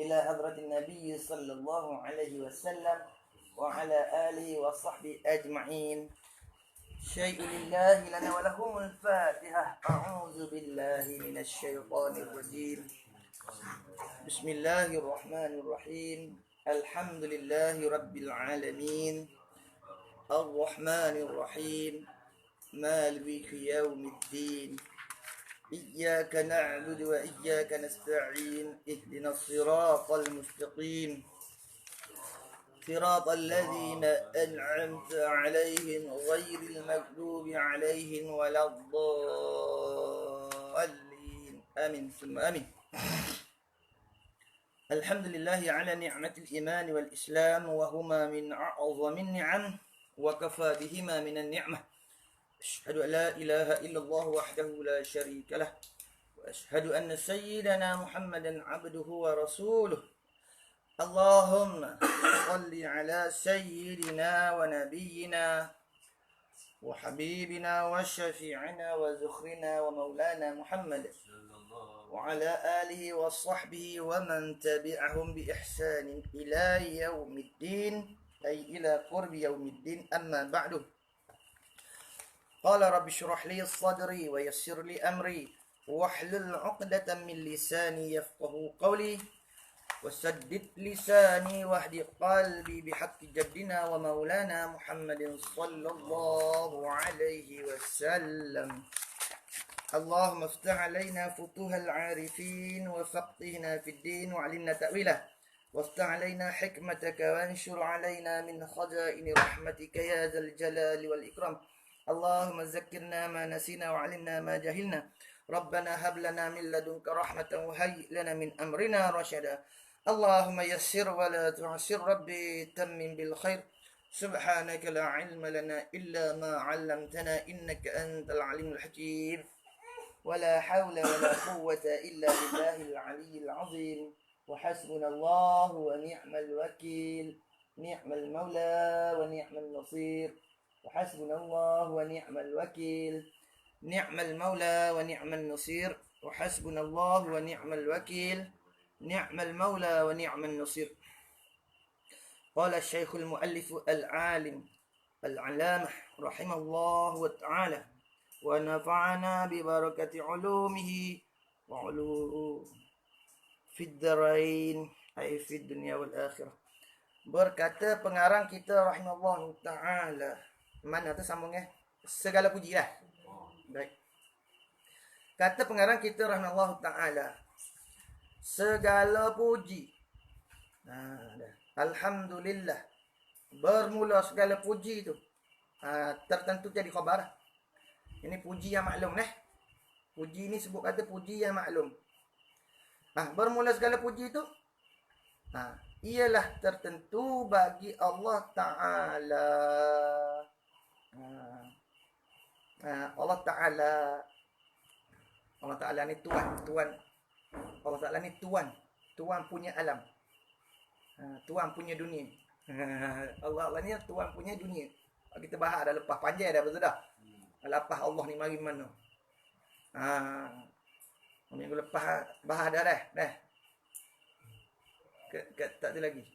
إلى حضرة النبي صلى الله عليه وسلم وعلى آله وصحبه أجمعين. شيء لله لنا ولهم الفاتحة. أعوذ بالله من الشيطان الرجيم. بسم الله الرحمن الرحيم. الحمد لله رب العالمين الرحمن الرحيم مالك يوم الدين إياك نعبد وإياك نستعين اهدنا الصراط المستقيم صراط الذين أنعمت عليهم غير المغضوب عليهم ولا الضالين آمين ثم آمين. الحمد لله على نعمة الإيمان والإسلام وهما من أعظم النعم وكفى بهما من النعمة. أشهد أن لا إله إلا الله وحده لا شريك له وأشهد أن سيدنا محمدا عبده ورسوله. اللهم صل على سيدنا ونبينا وحبيبنا وشفيعنا وذخرنا ومولانا محمد وعلى آله وصحبه ومن تبعهم بإحسان إلى يوم الدين أي إلى قرب يوم الدين. أما بعد، قال رب اشرح لي صدري ويسر لي أمري واحلل عقدة من لساني يفقه قولي وسدد لساني واهد قلبي بحق جدنا ومولانا محمد صلى الله عليه وسلم. اللهم افتح علينا فتوح العارفين وفقهنا في الدين وعلمنا تأويله وافتح علينا حكمتك وانشر علينا من خزائن رحمتك يا ذا الجلال والإكرام. اللهم ذكرنا ما نسينا وعلمنا ما جهلنا. ربنا هب لنا من لدنك رحمة وهيئ لنا من أمرنا رشدا. اللهم يسر ولا تعسر ربي تمم بالخير. سبحانك لا علم لنا إلا ما علمتنا إنك أنت العليم الحكيم. ولا حول ولا قوة إلا بالله العلي العظيم. وحسبنا الله ونعم الوكيل. نعم المولى ونعم النصير. وحسبنا الله ونعم الوكيل. نعم المولى ونعم النصير. وحسبنا الله ونعم الوكيل. نعم المولى ونعم النصير. قال الشيخ المؤلف العالم العلامة رحمه الله تعالى ونفعنا ببركة علومه وعلوم في الدارين أي في الدنيا والآخرة. Berkata pengarang kita rahimahullah ta'ala. Mana tu sambungnya? Segala puji lah. Baik. Kata pengarang kita rahimahullah ta'ala, segala puji. Alhamdulillah. Bermula segala puji tu. Tertentu jadi khabar. Ini puji yang maklum . Puji ni sebut kata puji yang maklum. Bermula segala puji tu ialah tertentu bagi Allah Ta'ala. Allah Ta'ala. Allah Ta'ala ni Tuan. Allah Ta'ala ni Tuan punya alam. Tuan punya dunia. Allah ni Tuan punya dunia. Kita bahas dah lepas panjang dah, betul dah. Lepas Allah ni mari mana. Minggu lepas bahas dah. Tak ada lagi.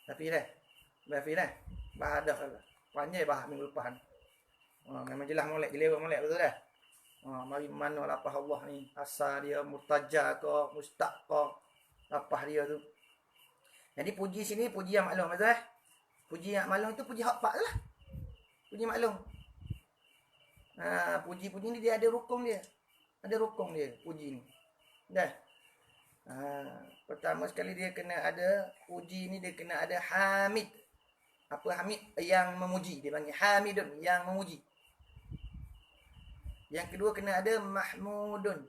Tapi bahas dah. Panjang bahas minggu lepas. Memang jelas molek betul dah. Mari mana lapah Allah ni, asal dia murtaja ke, mustaq ke, lapah dia tu. Jadi puji sini puji yang maklum, betul . Puji yang maklum tu puji hak pak lah. Puji maklum. Puji ni dia ada rukun dia. Puji ni. Dah. Pertama sekali dia kena ada puji ni, dia kena ada hamid. Apa hamid? Yang memuji. Dia panggil hamidun, yang memuji. Yang kedua kena ada mahmudun.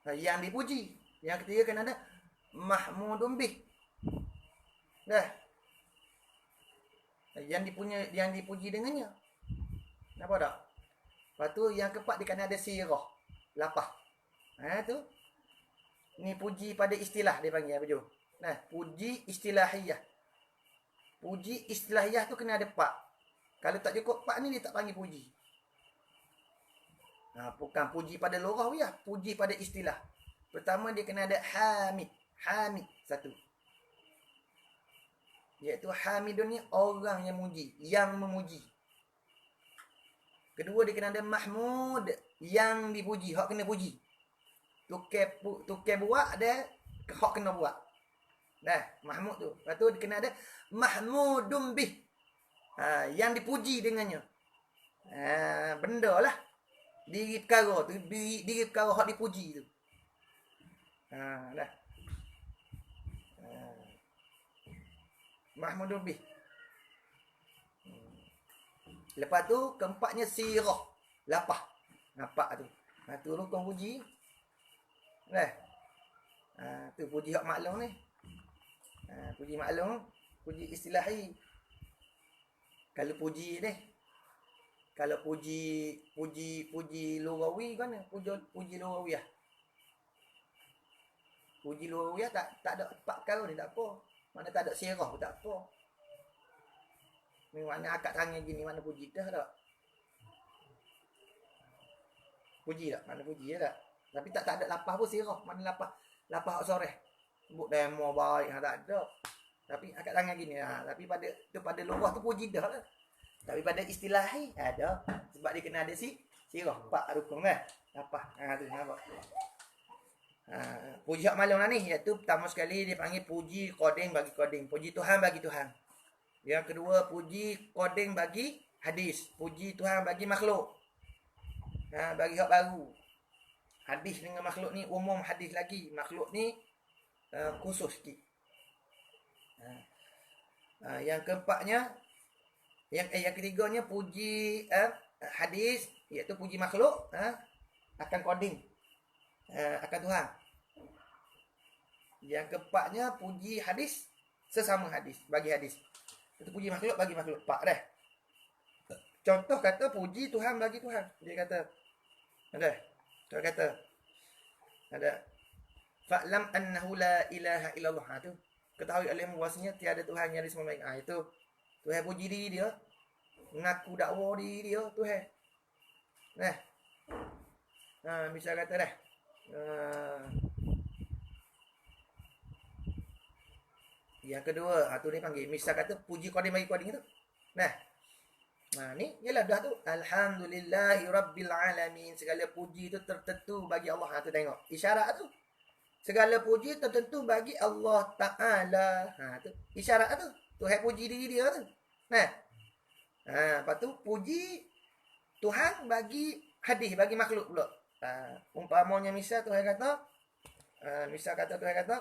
Yang dipuji. Yang ketiga kena ada mahmudun bih. Dah. Yang dipuji dengannya. Nampak tak? Lepas tu yang keempat dia kena ada sirah. Lapah. Tu. Ni puji pada istilah dia panggil apa tu? Puji istilahiyah. Puji istilahiyah tu kena ada pak. Kalau tak cukup pak ni dia tak panggil puji. Bukan puji pada lughawiyah, puji pada istilah. Pertama dia kena ada hamid. Hamid satu. Iaitu hamidun ni orang yang muji, yang memuji. Kedua dia kena ada mahmud, yang dipuji, hak kena puji. Tukar buat dia, hak kena buat. Dah, mahmud tu. Lepas tu dia kena ada mahmudun bih. Yang dipuji dengannya. Benda lah. Diri perkara tu, diri perkara hak dipuji tu. Dah. Mahmudun bih. Lepas tu keempatnya sirah, lapah. Nampak tu. Tu rukun puji. Dah. Tu puji hak maklum ni. Puji maklum, puji istilahi. Kalau puji ni, kalau puji lughawi kan, puji lughawiah. Puji lughawiah tak ada empat perkara ni, tak apa. Mana tak ada sirah pun tak apa. Ni mana akad tangan gini, mana puji dah tak? Puji tak? Mana puji tak? Tapi tak ada lapah pun sirah. Mana lapah hak soreh. Sebut demo baik, tak ada. Tapi akad tangan gini. Tapi pada lughah tu puji dah lah. Tapi pada istilahi ada. Sebab dia kena ada sirah. Empat rukun kan? Lapah. Tu nampak. Puji hak malam lah ni. Iaitu pertama sekali dia panggil puji qading bagi qading. Puji Tuhan bagi Tuhan. Yang kedua, puji qading bagi hadis. Puji Tuhan bagi makhluk. Bagi hak baru. Hadis dengan makhluk ni umum hadis lagi. Makhluk ni khusus sikit. Yang keempatnya, yang ketiganya puji hadis, iaitu puji makhluk akan qading, akan Tuhan. Yang keempatnya puji hadis sesama hadis, bagi hadis. Itu puji makhluk bagi makhluk. Empat dah. Contoh kata puji Tuhan bagi Tuhan. Dia kata ada. Dia kata ada. Fa'lam annahu la ilaha illallah. Tu ketahui olehmu bahasanya tiada Tuhan yang disembah. Itu Tuhan puji diri dia. Mengaku dakwa diri dia Tuhan. Bisa kata dah. Yang kedua, tu dia panggil. Misal kata puji qading bagi qading tu. Ni ialah dah tu. Alhamdulillahi rabbil alamin. Segala puji tu tertentu bagi Allah. Tu tengok. Isyarat tu. Segala puji tertentu bagi Allah Ta'ala. Tu isyarat tu. Tuhan puji diri dia tu. Lepas tu puji Tuhan bagi hadis, bagi makhluk pula. Umpamanya misal Tuhan kata, Tuhan kata,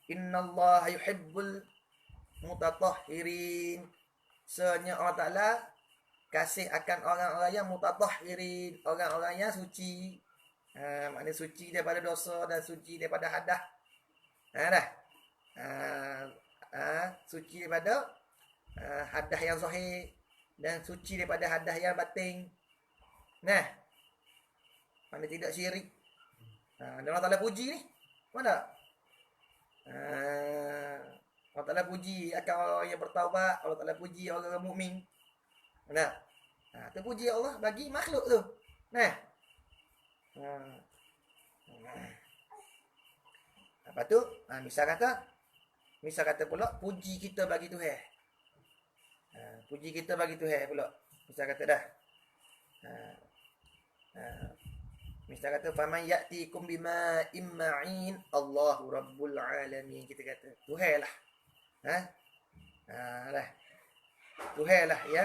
Innallaha yuhibbul mutatahhirin. Sebenarnya Allah Ta'ala kasih akan orang-orang yang mutatahhirin, orang-orang yang suci. Maknanya suci daripada dosa dan suci daripada hadas. Suci daripada hadas yang zahir dan suci daripada hadas yang batin. Mana tidak syirik. Dan Allah Ta'ala puji ni. Mana? Allah Ta'ala puji akan orang yang bertaubat. Allah Ta'ala puji orang mukmin. Tu puji Allah bagi makhluk tu. Lepas tu misal kata pula puji kita bagi Tuhan. Puji kita bagi Tuhan pula. Misal kata dah. Misal kata faman ya'tikum bima'in ma'in Allahu rabbul alamin. Kita kata Tuhan lah. Tuhan lah ya.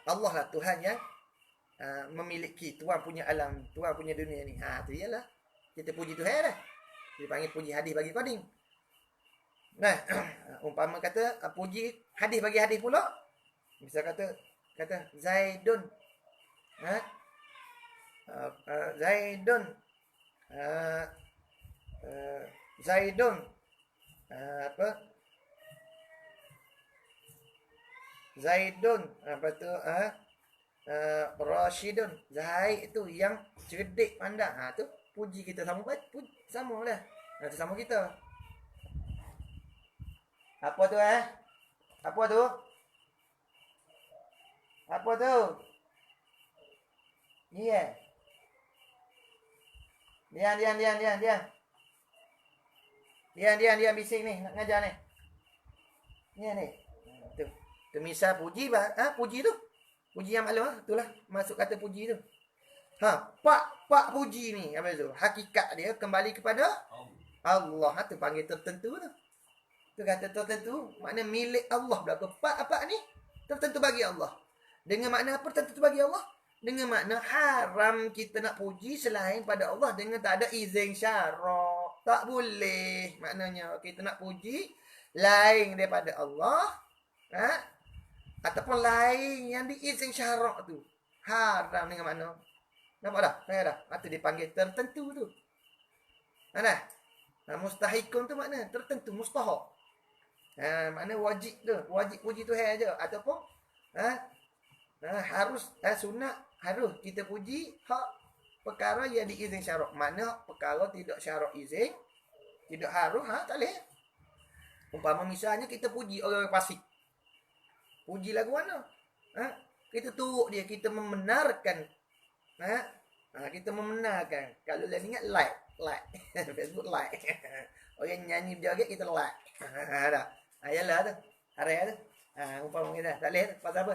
Allah lah Tuhan yang memiliki, Tuhan punya alam, Tuhan punya dunia ni. Tu ialah kita puji Tuhan dah. Dia panggil puji hadis bagi qading. Umpama kata puji hadis bagi hadis pula. Misal kata Zaidun. Zaidun. Zaidun. Zaidun. Apa tu? Rashidun. Zaid tu yang cerdik pandang. Tu puji kita sama lah. Tu sama kita. Apa tu Apa tu? Iya. Diam. Diam bising ni, nak ngajar ni. Ni ni. Tu. Tu misal puji puji tu. Puji yang maklum itulah masuk kata puji tu. Pak puji ni apa tu? Hakikat dia kembali kepada Allah. Tu panggil tertentu tu. Tu kata tertentu, makna milik Allah berlaku. Pak ni tertentu bagi Allah. Dengan makna apa tertentu bagi Allah? Dengan makna haram kita nak puji selain pada Allah dengan tak ada izin syarak. Tak boleh. Maknanya kita nak puji lain daripada Allah, ataupun lain yang diizin syarak tu. Haram dengan makna. Nampak dah? Saya dah. Itu dipanggil tertentu tu. Nah, mustahikun tu makna tertentu, mustahak. Makna wajib tu. Wajib puji Tuhan je. Ataupun harus sunat harus kita puji hak perkara yang diizin syarak. Mana perkara tidak syarak izin, tidak harus, tak boleh. Umpama misalnya kita puji orang fasik. Puji lagu mana? Kita turut dia, kita membenarkan. Kita membenarkan. Kalau dah ingat like. Facebook like. Orang nyanyi berjoget kita like. Dah. Ayalah tu. Hari tu. Umpama kita tak boleh pasal apa?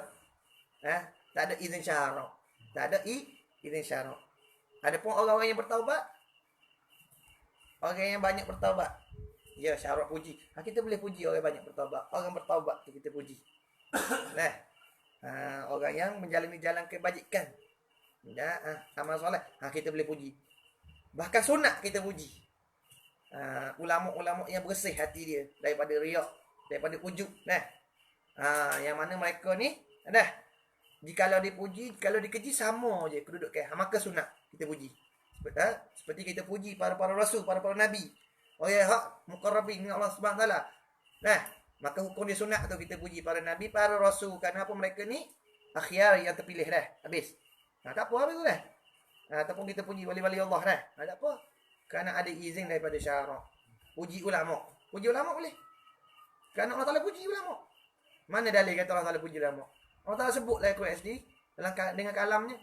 Tak ada izin syarak. Tak ada izin syarak. Adapun orang-orang yang bertaubat, orang yang banyak bertaubat, ya syarak puji. Kita boleh puji orang banyak bertaubat. Orang bertaubat tu kita puji. Orang yang menjalani jalan kebajikan, amal soleh, kita boleh puji. Bahkan sunat kita puji. Ulama-ulama yang bersih hati dia daripada riak, daripada ujub. Yang mana mereka ni jikalau dipuji, kalau dikeji sama je kedudukan. Maka sunat kita puji. Seperti kita puji para rasul, para nabi. Hak muqarrabin dengan Allah Subhanahu taala. Maka hukum dia sunat tu kita puji para nabi, para rasul. Kerana apa? Mereka ni akhyar yang terpilih dah. Habis. Tak apa habis tu dah. Ataupun kita puji wali-wali Allah dah. Tak apa. Kerana ada izin daripada syarak. Puji ulama. Puji ulama boleh. Kerana Allah Taala puji ulama. Mana dalil kata Allah Taala puji ulama? Allah Ta'ala sebutlah Quran SD dengan kalamnya,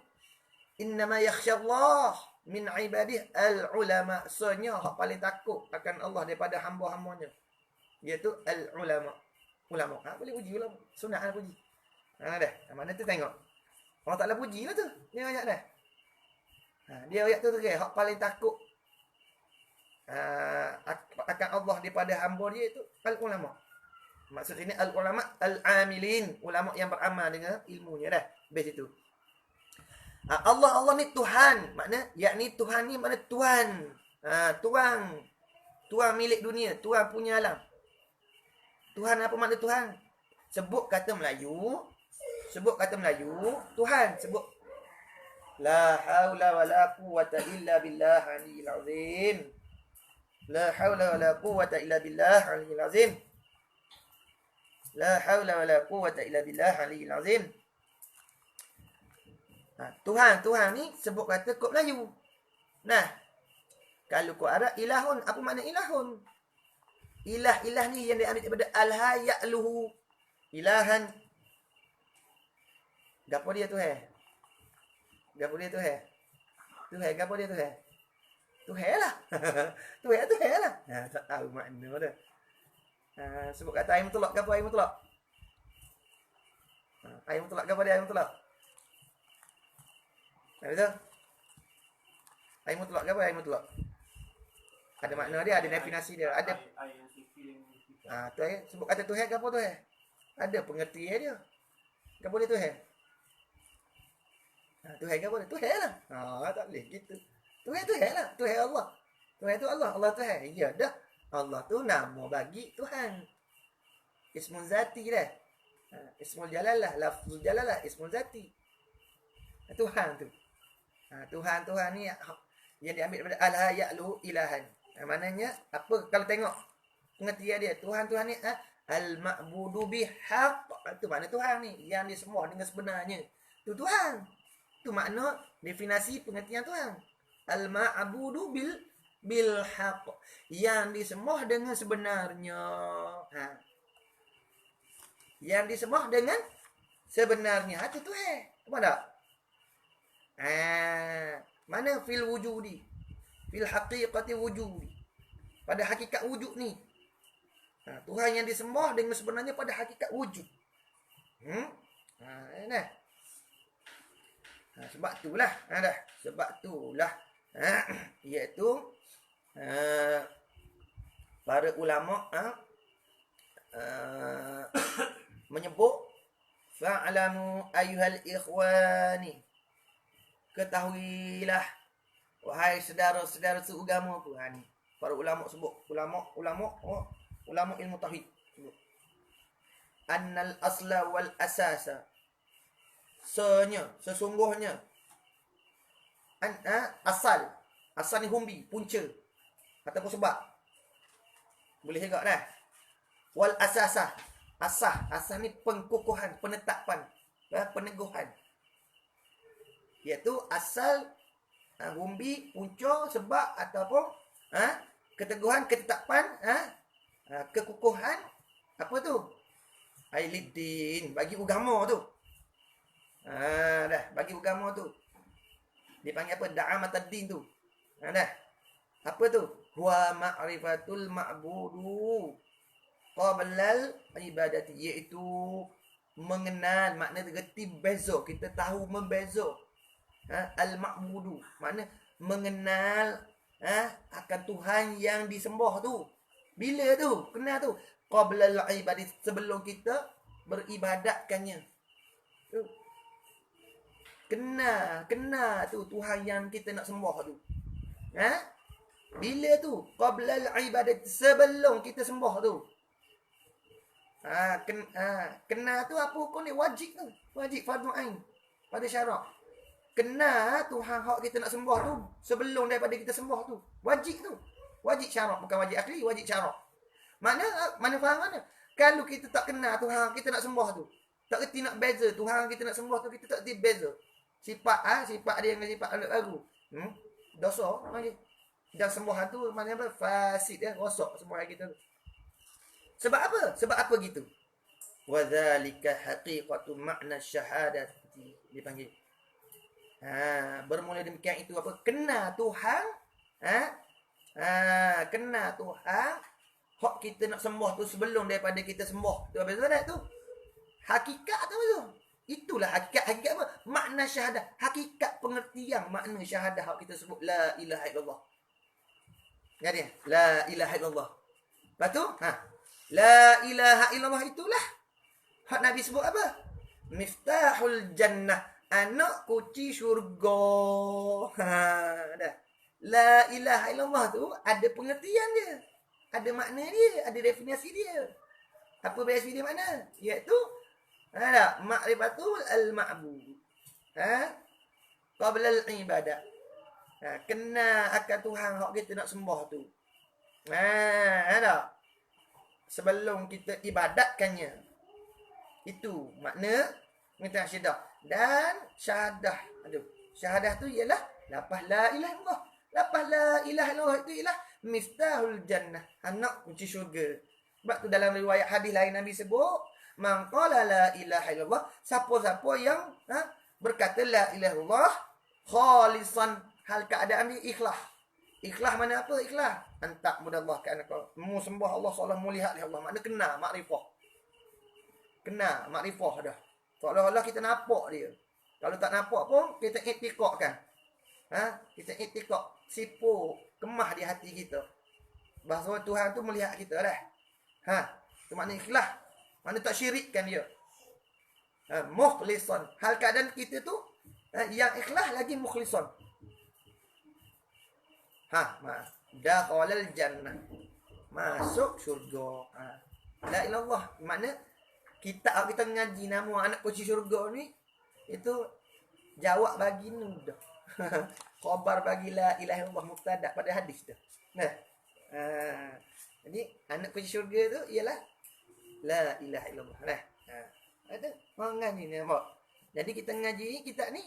innama yakhshallah min ibadih al-ulama. Sebenarnya hak paling takut akan Allah daripada hamba-hambanya, iaitu al-ulama. Ulama. Boleh puji ulama. Sunat puji. Dah. Mana tu tengok. Allah Ta'ala puji lah tu. Dia ayat dah. Dia ayat tu hak paling takut akan Allah daripada hamba dia itu al-ulama. Maksud ini al-ulama al-amilin, ulama yang beramal dengan ilmunya dah. Base itu. Allah ni Tuhan, makna yakni Tuhan ni makna tuan. Tuan milik dunia, tuan punya alam. Tuhan apa makna Tuhan? Sebut kata Melayu, Tuhan sebut la haula wala quwwata illa billah aliyil azim. La haula wala quwwata illa billah aliyil azim. La haula wala quwwata illa billah aliyil azim. Tuhan ni sebut kata kod Melayu. Kalau kod Arab ilahun, apa makna ilahun? Ilah ni yang diambil daripada al-haya'luhu. Ilahan. Gapo dia Tuhan? Gapo dia Tuhan? Gapo dia Tuhan? Tuhan lah. Tuhan lah. Tak tahu makna dah. Sebut kata air mutlak. Gapo air mutlak? Air mutlak gapo dia air mutlak? Betul? Air mutlak gapo air mutlak? Ada makna dia, ada definisi dia, ada. Tu sebut kata Tuhan gapo Tuhan? Ada pengertian dia. Gapo dia Tuhan? Tuhan gapo dia? Tuhan lah. Tak boleh gitu. Tuhan lah. Tuhan Allah. Tuhan tu Allah. Allah Tuhan. Ya dah. Allah tu nama bagi Tuhan. Ismun zati dah. Ismul jalalah, lafzul jalalah, ismul zati. Tuhan tu. Tuhan ni yang diambil daripada al-haya'lu ilahan. Maknanya apa kalau tengok pengertian dia, Tuhan ni al-ma'budu bihaq. Itu makna Tuhan ni yang disembah dengan sebenarnya. Tu Tuhan. Tu makna definisi pengertian Tuhan. Al-ma'budu bil haq, yang disembah dengan sebenarnya. Yang disembah dengan sebenarnya. Itu Tuhan. Apa tak? Mana fil wujudi? Fil haqiqati wujudi. Pada hakikat wujud ni. Tuhan yang disembah dengan sebenarnya pada hakikat wujud. Sebab itulah. Sebab itulah. Iaitu para ulama menyebut fa'lamu ayyuhal ikhwani, ketahuilah wahai saudara-saudara seagama aku. Ni para ulama sebut, ulama ilmu tauhid sebut annal asla wal asasa, sesungguhnya asal ni humbi, punca ataupun sebab, boleh juga dah. Wal asasa, asah ni pengkukuhan, penetapan, peneguhan, iaitu asal, humbi, punca, sebab ataupun keteguhan, ketetapan, kekukuhan, apa tu? Ailiddin, bagi agama tu. Bagi agama tu. Dipanggil apa? Da'amatuddin tu. Apa tu? Huwa ma'rifatul ma'budu qablal ibadati, iaitu mengenal, makna reti beza, kita tahu membeza. Al-ma'budu, makna mengenal akan Tuhan yang disembah tu. Bila tu? Kenal tu. Qablal ibadati, sebelum kita beribadatkannya. Tu. Kena tu Tuhan yang kita nak sembah tu. Bila tu? Qablal ibadati, sebelum kita sembah tu. Kena tu apa hukum ni? Wajib tu. Wajib fardu ain pada syarak. Kena Tuhan hak kita nak sembah tu sebelum daripada kita sembah tu. Wajib tu. Wajib syarak, bukan wajib akli, wajib syarak. Mana faham mana? Kalau kita tak kenal Tuhan kita nak sembah tu, tak reti nak beza Tuhan kita nak sembah tu, kita tak reti beza sifat dia dengan sifat lagu. Dosa lagi. Dan sembahan tu mana apa? Fasid, rosak sembahan kita tu. Sebab apa? Sebab apa gitu? Wa dzalika haqiqatu makna syahadat, dipanggil. Bermula demikian itu apa? Kena Tuhan, kena Tuhan hak kita nak sembah tu sebelum daripada kita sembah. Tu apa sebenarnya tu? Hakikat tu tu. Itulah hakikat apa? Makna syahadah. Hakikat pengertian makna syahadah hak kita sebut la ilaha illallah. Jadi la ilaha illallah. Lepas tu, la ilaha illallah itulah hak Nabi sebut apa? Miftahul jannah, anak kunci syurga. Dah. La ilaha illallah tu ada pengertian dia. Ada makna dia, ada definisi dia. Apa definisi dia mana? Iaitu ma'rifatul al-ma'bud. Qabla al-ibadah. Kena akan Tuhan hak kita nak sembah tu. Sebelum kita ibadatkannya. Itu makna minta syahadah. Dan syahadah. Syahadah tu ialah lafaz la ilaha illallah. Lafaz la ilaha illallah itu ialah miftahul jannah, anak kunci syurga. Sebab tu dalam riwayat hadis lain Nabi sebut, man qala la ilaha illallah, siapa-siapa yang berkata la ilaha illallah khalisan, hal keadaan dia ikhlas. Ikhlas mana apa? Ikhlas antak mudallah kan kau mu sembah Allah seolah melihat Allah. Makna kena makrifah. Kena makrifah dah. Seolah-olah kita nampak dia. Kalau tak nampak pun kita iktikadkan. Kita iktikad, sipuk, kemah di hati kita bahawa Tuhan tu melihat kita dah. Itu makna ikhlas. Makna tak syirikkan dia. Mukhlisan, hal keadaan kita tu yang ikhlas lagi mukhlisan. Dakhalal jannah, masuk syurga. La ilallah, makna kita ngaji nama anak kunci syurga ni, itu jawab bagi nudah. Khabar bagi la ilaha illallah mubtada pada hadis tu. Jadi anak kunci syurga tu ialah la ilaha illallah. Ada mengaji ni nampak. Jadi kita ngaji kita ni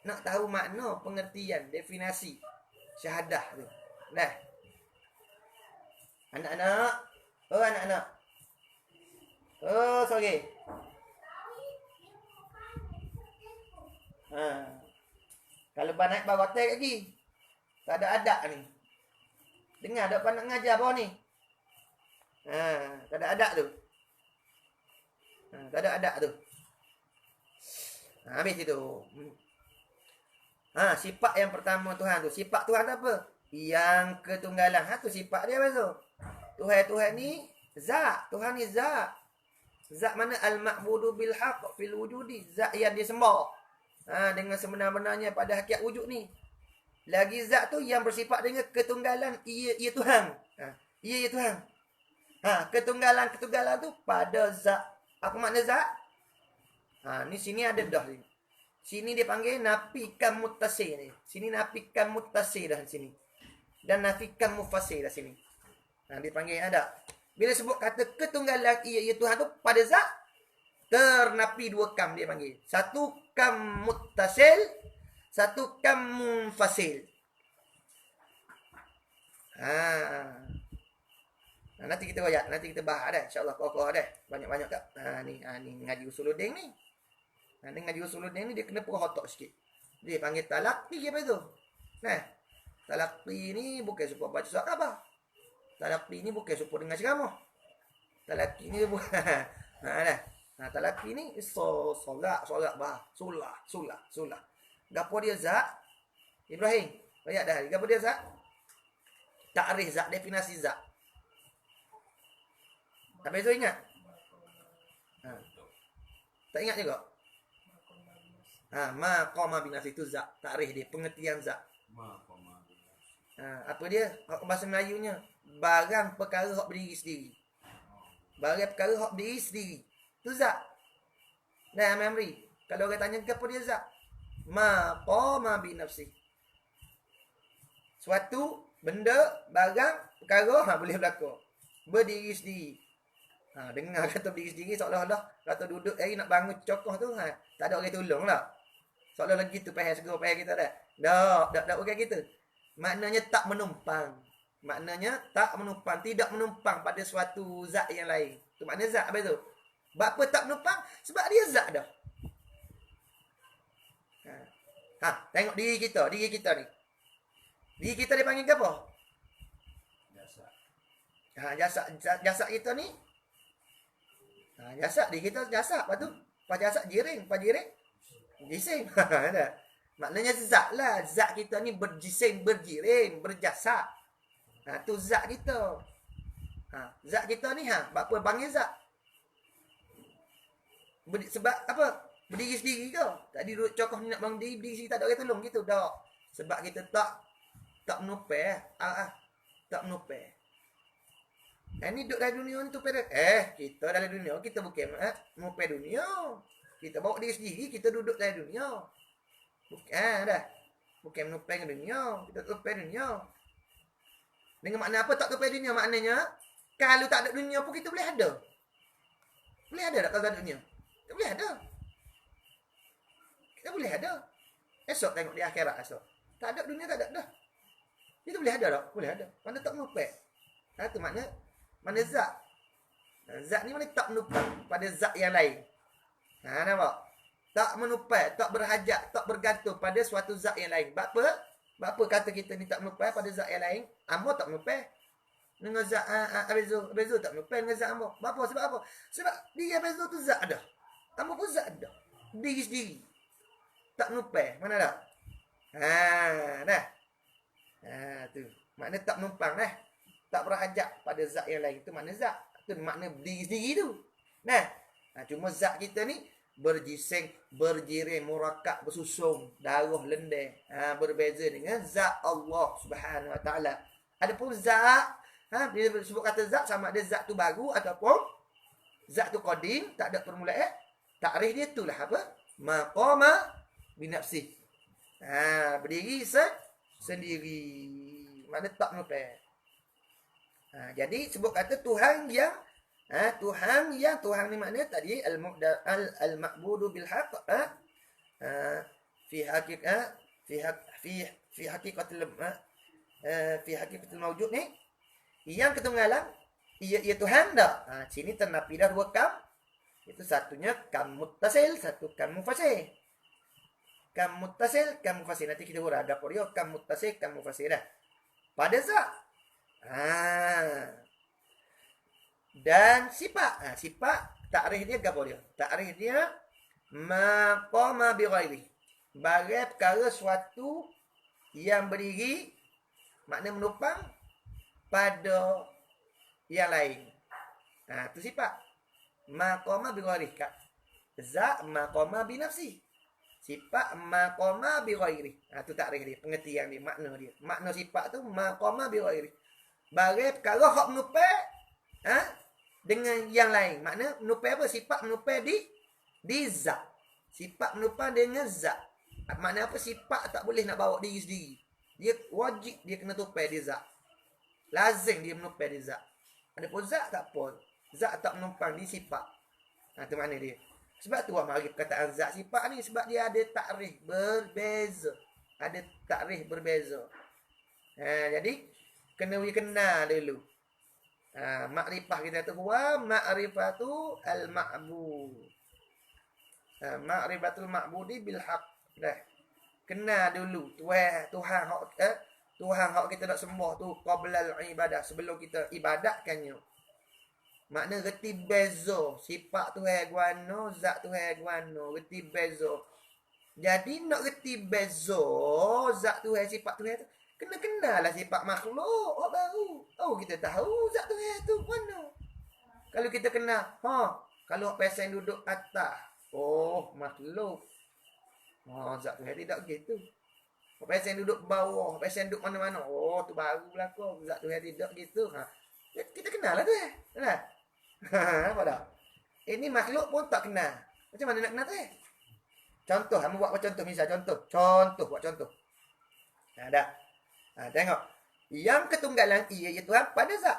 nak tahu makna, pengertian, definisi syahadah tu. Anak-anak. Anak-anak. Sorry. Kalau ba naik barotai lagi. Tak ada adak ni. Dengar tak nak ngajar bawah ni? Tak ada adak tu. Tak ada adak tu. Habis itu. Sifat yang pertama Tuhan tu. Sifat Tuhan apa? Yang ketunggalan. Tu sifat dia apa tu? Tuhan ni zat. Tuhan ni zat. Zat mana? Al-ma'budu bil haqq fil wujudi. Zat yang disembah. Dengan sebenar-benarnya pada hakikat wujud ni. Lagi zat tu yang bersifat dengan ketunggalan. Ia Tuhan. Ia Tuhan. Ketunggalan tu pada zat. Apa makna zat? Ni sini ada dah ni. Sini dia panggil nafikan mutasir ni. Sini nafikan mutasir dah sini. Dan nafikan mufasir dah sini. Dia panggil ada. Bila sebut kata ketunggalan ia Tuhan tu pada zat, ternapi dua kam dia panggil. Satu kam muttasil, satu kam munfasil. Nanti kita bayar, nanti kita bahas dah. InsyaAllah kokoh dah. Banyak-banyak tak? Ni ngaji usuluddin ni. Ni ngaji usuluddin ni dia kena perhotok sikit. Dia panggil talaqi apa tu? Talaqi ni bukan supaya baca surat khabar. Talaqi ni bukan supaya dengar ceramah. Talaqi ni bukan. Talaqi ni solat bah. Sulah. Gapo dia zat? Ibrahim, bayar dah. Gapo dia zat? Ta'rif zat, definisi zat. Tapi tu ingat? Tak ingat juga? Maqama binafsi itu zat. Ta'rif dia, pengertian zat. Apa dia? Bahasa Melayunya, barang perkara hak berdiri sendiri. Barang perkara hak berdiri sendiri. Itu zat. Nah, memory. Kalau orang tanya apa dia zat? Maqama binafsi. Suatu benda, barang, perkara boleh berlaku. Berdiri sendiri. Dengar kata berdiri sendiri seolah-olah kata duduk hari nak bangun cokoh tu tak ada orang tolong lah. Seolah-olah gitu payah segera payah kita dah. Tak bukan gitu. Maknanya tak menumpang. Tidak menumpang pada suatu zat yang lain. Tu makna zat apa tu? Sebab apa tak menumpang? Sebab dia zat dah. Tengok diri kita ni. Diri kita dipanggil apa? Jasad kita ni. Jasad diri kita jasad. Lepas tu pas jasad jiring, jisim. Maknanya zat lah. Zat kita ni berjisim, berjirim, berjasad. Tu zat kita. Zat kita ni apa panggil zat? Sebab apa? Berdiri sendiri ke? Tadi duduk cokoh ni nak bangun diri, berdiri sendiri tak ada orang tolong gitu. Tak. Sebab kita tak menopeh. Tak menopeh. Ni duduk dalam dunia ni tu peret. Kita dalam dunia, kita bukan menopeh dunia. Kita bawa diri sendiri, kita duduk dalam dunia. Bukan menopeh dunia. Kita menopeh dunia. Dengan makna apa tak menopeh dunia? Maknanya, kalau tak ada dunia pun kita boleh ada. Boleh ada tak kalau tak ada dunia? Kita boleh ada. Kita boleh ada. Esok tengok di akhirat esok. Tak ada dunia, tak ada dah. Kita boleh ada tak? Boleh ada. Mana tak menopeh? Itu mana zat. Zat ni mana tak menopang pada zat yang lain. Nampak? Tak menopang, tak berhajat, tak bergantung pada suatu zat yang lain. Sebab apa? Sebab apa kata kita ni tak menopang pada zat yang lain? Ambo tak menopang. Dengan zat Abezo tak menopang dengan zat Ambo. Sebab apa? Sebab dia Abezo tu zat dah. Ambo pun zat dah. Diri sendiri. Tak menopang. Mana dah? Tu. Makna tak menumpang tak berhajat pada zat yang lain. Itu makna zat. Itu makna berdiri sendiri tu. Cuma zat kita ni berjising, berjirim, murakab, bersusung, darah lendir. Berbeza dengan zat Allah Subhanahu Wa Taala. Adapun zat, bila sebut kata zat sama ada zat tu baru ataupun zat tu qadim, tak ada permulaan. Takrif dia itulah apa? Maqama binafsi. Berdiri sendiri. Mana tak menopeh. Jadi sebut kata Tuhan yang Tuhan ni maknanya tadi al-ma'budu bil haqq fi haqiqatil mawjud ni yang ketunggalan ia Tuhan dah. Sini ternapi dah dua kam. Itu satunya kam muttasil, satu kam munfasil. kam muttasil, kam mufassir. Nanti kita urang gapo dia kam muttasil, kam mufassir dah. Pada za. Dan sifat. Sifat takrif dia gapo dia? Takrif dia ma qama bi ghairi. Bagai perkara suatu yang berdiri, makna menopang pada yang lain. Tu sifat. Maqama bi ghairi. Za maqama bi nafsi. Sifat maqama bi ghairi. Tu takrif dia, pengertian dia, makna dia. Makna sifat tu maqama bi ghairi. Bagai perkara hak menopang dengan yang lain. Makna menopang apa? Sifat menopang di zat. Sifat menopang dengan zat. Makna apa? Sifat tak boleh nak bawa diri sendiri. Dia wajib dia kena topeng di zat. Lazim dia menopang di zat. Adapun zat tak apa. Zat tak menumpang di sifat. Tu makna dia. Sebab tu mari perkataan zat sifat ni, sebab dia ada takrif berbeza. Ada takrif berbeza. Jadi kena kenal dulu. Makrifah kita tu wa ma'rifatu al-ma'bud. Ma'rifatul ma'budi bil haqq. Dah. Kenal dulu Tuhan hak kita nak sembah tu qablal ibadah, sebelum kita ibadatkannya. Makna reti beza sifat Tuhan guano, zat Tuhan guano, reti beza. Jadi nak reti beza zat Tuhan, sifat Tuhan tu, kena kenal lah sifat makhluk baru. Kita tahu zat Tuhan tu mana. Kalau kita kenal, kalau pesen duduk atas, makhluk. Zat Tuhan tidak gitu. Pesen duduk bawah, pesen duduk mana-mana. Tu baru berlaku. Zat Tuhan tidak gitu. Kita kenal lah tu. Apa dah? Ini makhluk pun tak kenal. Macam mana nak kenal tu? Contoh, kamu buat contoh misal buat contoh. Dah. Tengok. Yang ketunggalan ia iaitu Tuhan pada zat.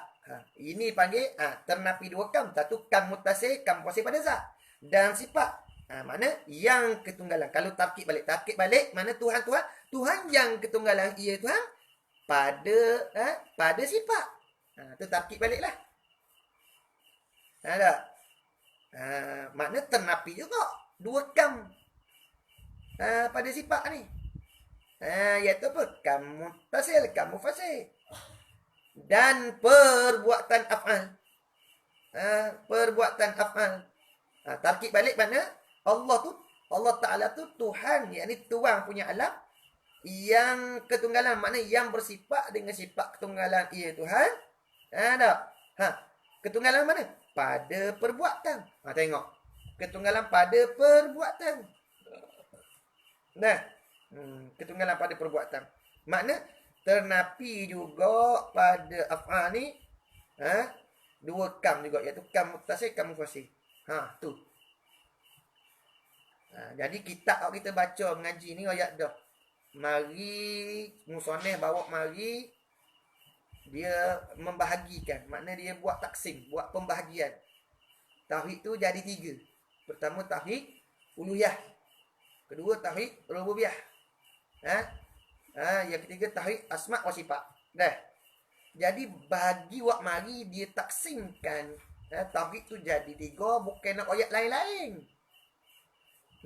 Ini panggil ternapi dua kam. Satu kam muttasil, kam mufassir pada zat. Dan sifat. Mana yang ketunggalan. Kalau tarkib balik, mana Tuhan yang ketunggalan ia Tuhan pada sifat. Tu tarkib baliklah. Tak? Makna ternapi juga dua kam pada sifat ni. Iaitu apa? Kam muttasil, kam mufassir. Dan perbuatan af'al. Tarkib balik mana? Allah Ta'ala tu Tuhan, yakni Tuhan punya alam yang ketunggalan, makna yang bersifat dengan sifat ketunggalan ia Tuhan. Ketunggalan mana? Pada perbuatan. Tengok. Ketunggalan pada perbuatan. Ketunggalan pada perbuatan. Makna ternapi juga pada af'al ni dua kam juga, iaitu kam muttasil, kam mufassir. Tu. Jadi kitab kita baca mengaji ni ayat dah. Mari musannif bawa mari dia membahagikan. Makna dia buat taksim, buat pembahagian. Tauhid tu jadi 3. Pertama tauhid uluhiyah. Kedua tauhid rububiyah. Yang ketiga tauhid asma wa sifat. Dah. Jadi bagi wak mari dia taksimkan. Tauhid tu jadi 3, bukan nak ayat lain-lain.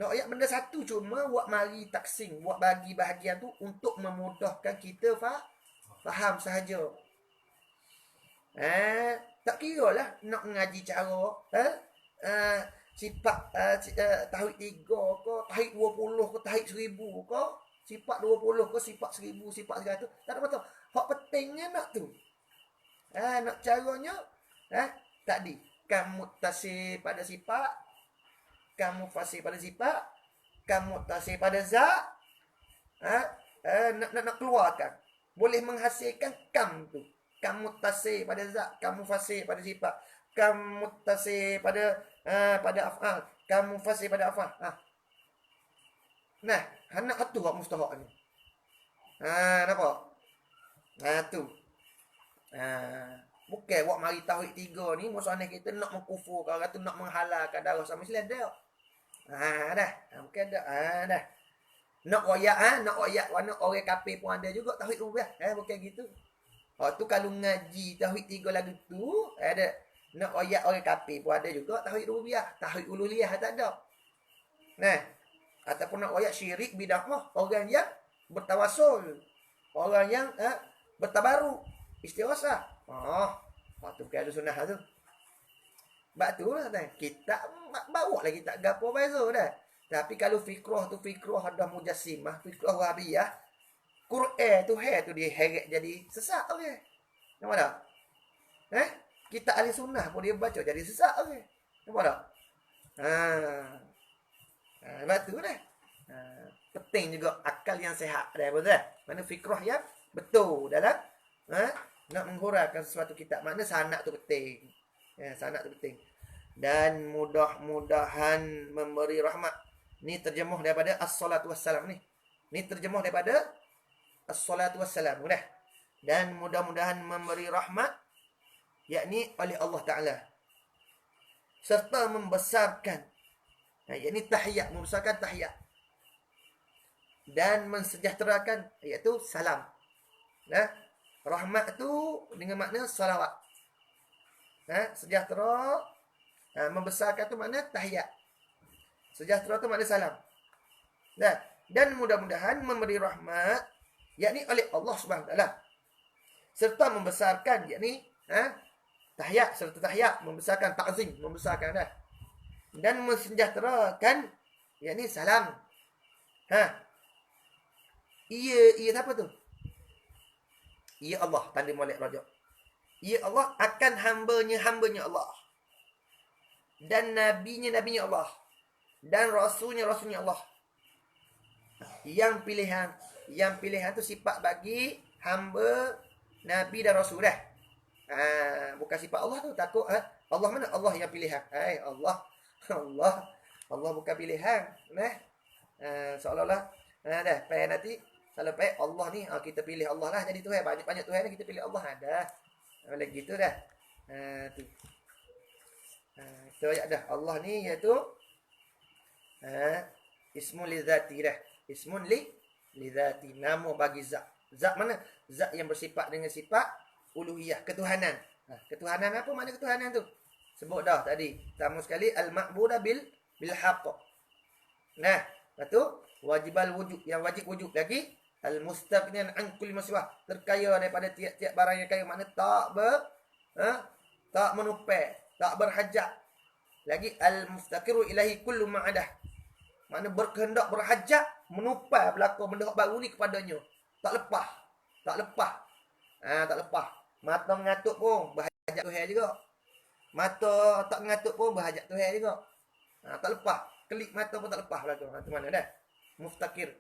Nak ayat benda satu, cuma wak mari taksim, wak bagi bahagian tu untuk memudahkan kita faham sahaja. Tak kira lah nak mengaji cara sifat tauhid 3 ke, tauhid 20 ke, tauhid 1000 ke, sifat 20 ke, sifat 1000, sifat 100. Tak ada betul. Hak pentingnya nak tu. Nak caranya tadi kam muttasil pada sifat, kam mufassir pada sifat, kam muttasil pada zat. Nak keluarkan. Boleh menghasilkan kam tu. Kam muttasil pada zat, kam mufassir pada sifat, kam muttasil pada af'al, kam mufassir pada af'al. Nak tu hak mustahak ni. Nampak? Tu. Bukan buat mari tauhid 3 ni musannif kita nak mengkufurkan orang tu, nak menghalalkan darah sama Islam dah. Dah. Bukan dah. Dah. Nak royak warna orang kafir pun ada juga tauhid rububiyah. Bukan gitu. Tu kalau ngaji tauhid 3 lagu tu ada nak royak orang kafir pun ada juga tauhid rububiyah, tauhid uluhiyah tak ada. Ataupun nak royak syirik bidah mah orang yang bertawasul, orang yang bertabaruk, istighosah. Tu bukan ahli sunnah tu. Sebab tu lah kita bawa lagi tak gapo beza dah. Tapi kalau fikrah tu fikrah ada mujassimah, fikrah wahabiyah, Quran tu tu dia heret jadi sesat okey. Nampak tak? Kita ahli sunnah pun dia baca jadi sesat okey. Nampak tak? Sebab tu dah. Penting juga akal yang sehat dah betul. Mana fikrah yang betul dalam nak menghuraikan sesuatu kitab. Makna sanad tu penting. Sanad tu penting. Dan mudah-mudahan memberi rahmat. Ni terjemuh daripada as-salatu wassalam ni. Ni terjemuh daripada as-salatu wassalam. Mudah. Dan mudah-mudahan memberi rahmat yakni oleh Allah Ta'ala. Serta membesarkan. Yakni tahiyat. Membesarkan tahiyat. Dan mensejahterakan iaitu salam. Rahmat tu dengan makna salawat. Sejahtera. Membesarkan tu makna tahiyat. Sejahtera tu makna salam. Dan mudah-mudahan memberi rahmat yakni oleh Allah Subhanahu Wa Taala. Serta membesarkan yakni tahiyat serta tahiyat membesarkan ta'zim, membesarkan dah. Dan mensejahterakan yakni salam. Ia siapa tu? Ia Allah tanda molek raja. Ia Allah akan hambanya Allah. Dan nabinya Allah. Dan rasulnya Allah. Yang pilihan tu sifat bagi hamba nabi dan rasul dah. Bukan sifat Allah tu takut Allah mana Allah yang pilihan. Allah bukan pilihan. Seolah-olah dah nanti kalau baik Allah ni kita pilih Allah lah jadi Tuhan. Banyak Tuhan ni kita pilih Allah dah. Boleh gitu dah. Tu. Kita ayat dah. Allah ni iaitu ismun li zati dah. Ismun li zati. Nama bagi zat. Zat mana? Zat yang bersifat dengan sifat uluhiyah, ketuhanan. Ketuhanan apa makna ketuhanan tu? Sebut dah tadi. Pertama sekali al-ma'budah bil haqq. Lepas tu wajibal wujud, yang wajib wujud lagi al-mustaghniyan an kulli maswah, terkaya daripada tiap-tiap barang yang kaya, makna tak menupai, tak berhajat. Lagi al-muftakiru ilahi kullu ma'adah, makna berkehendak, berhajat, menupai berlaku benda baru ni kepadanya. Tak lepas. Tak lepas. Mata mengatuk pun berhajat Tuhan juga. Mata tak mengatuk pun berhajat Tuhan juga. Tak lepas. Kelip mata pun tak lepas berlaku. Macam mana dah? Muftakir.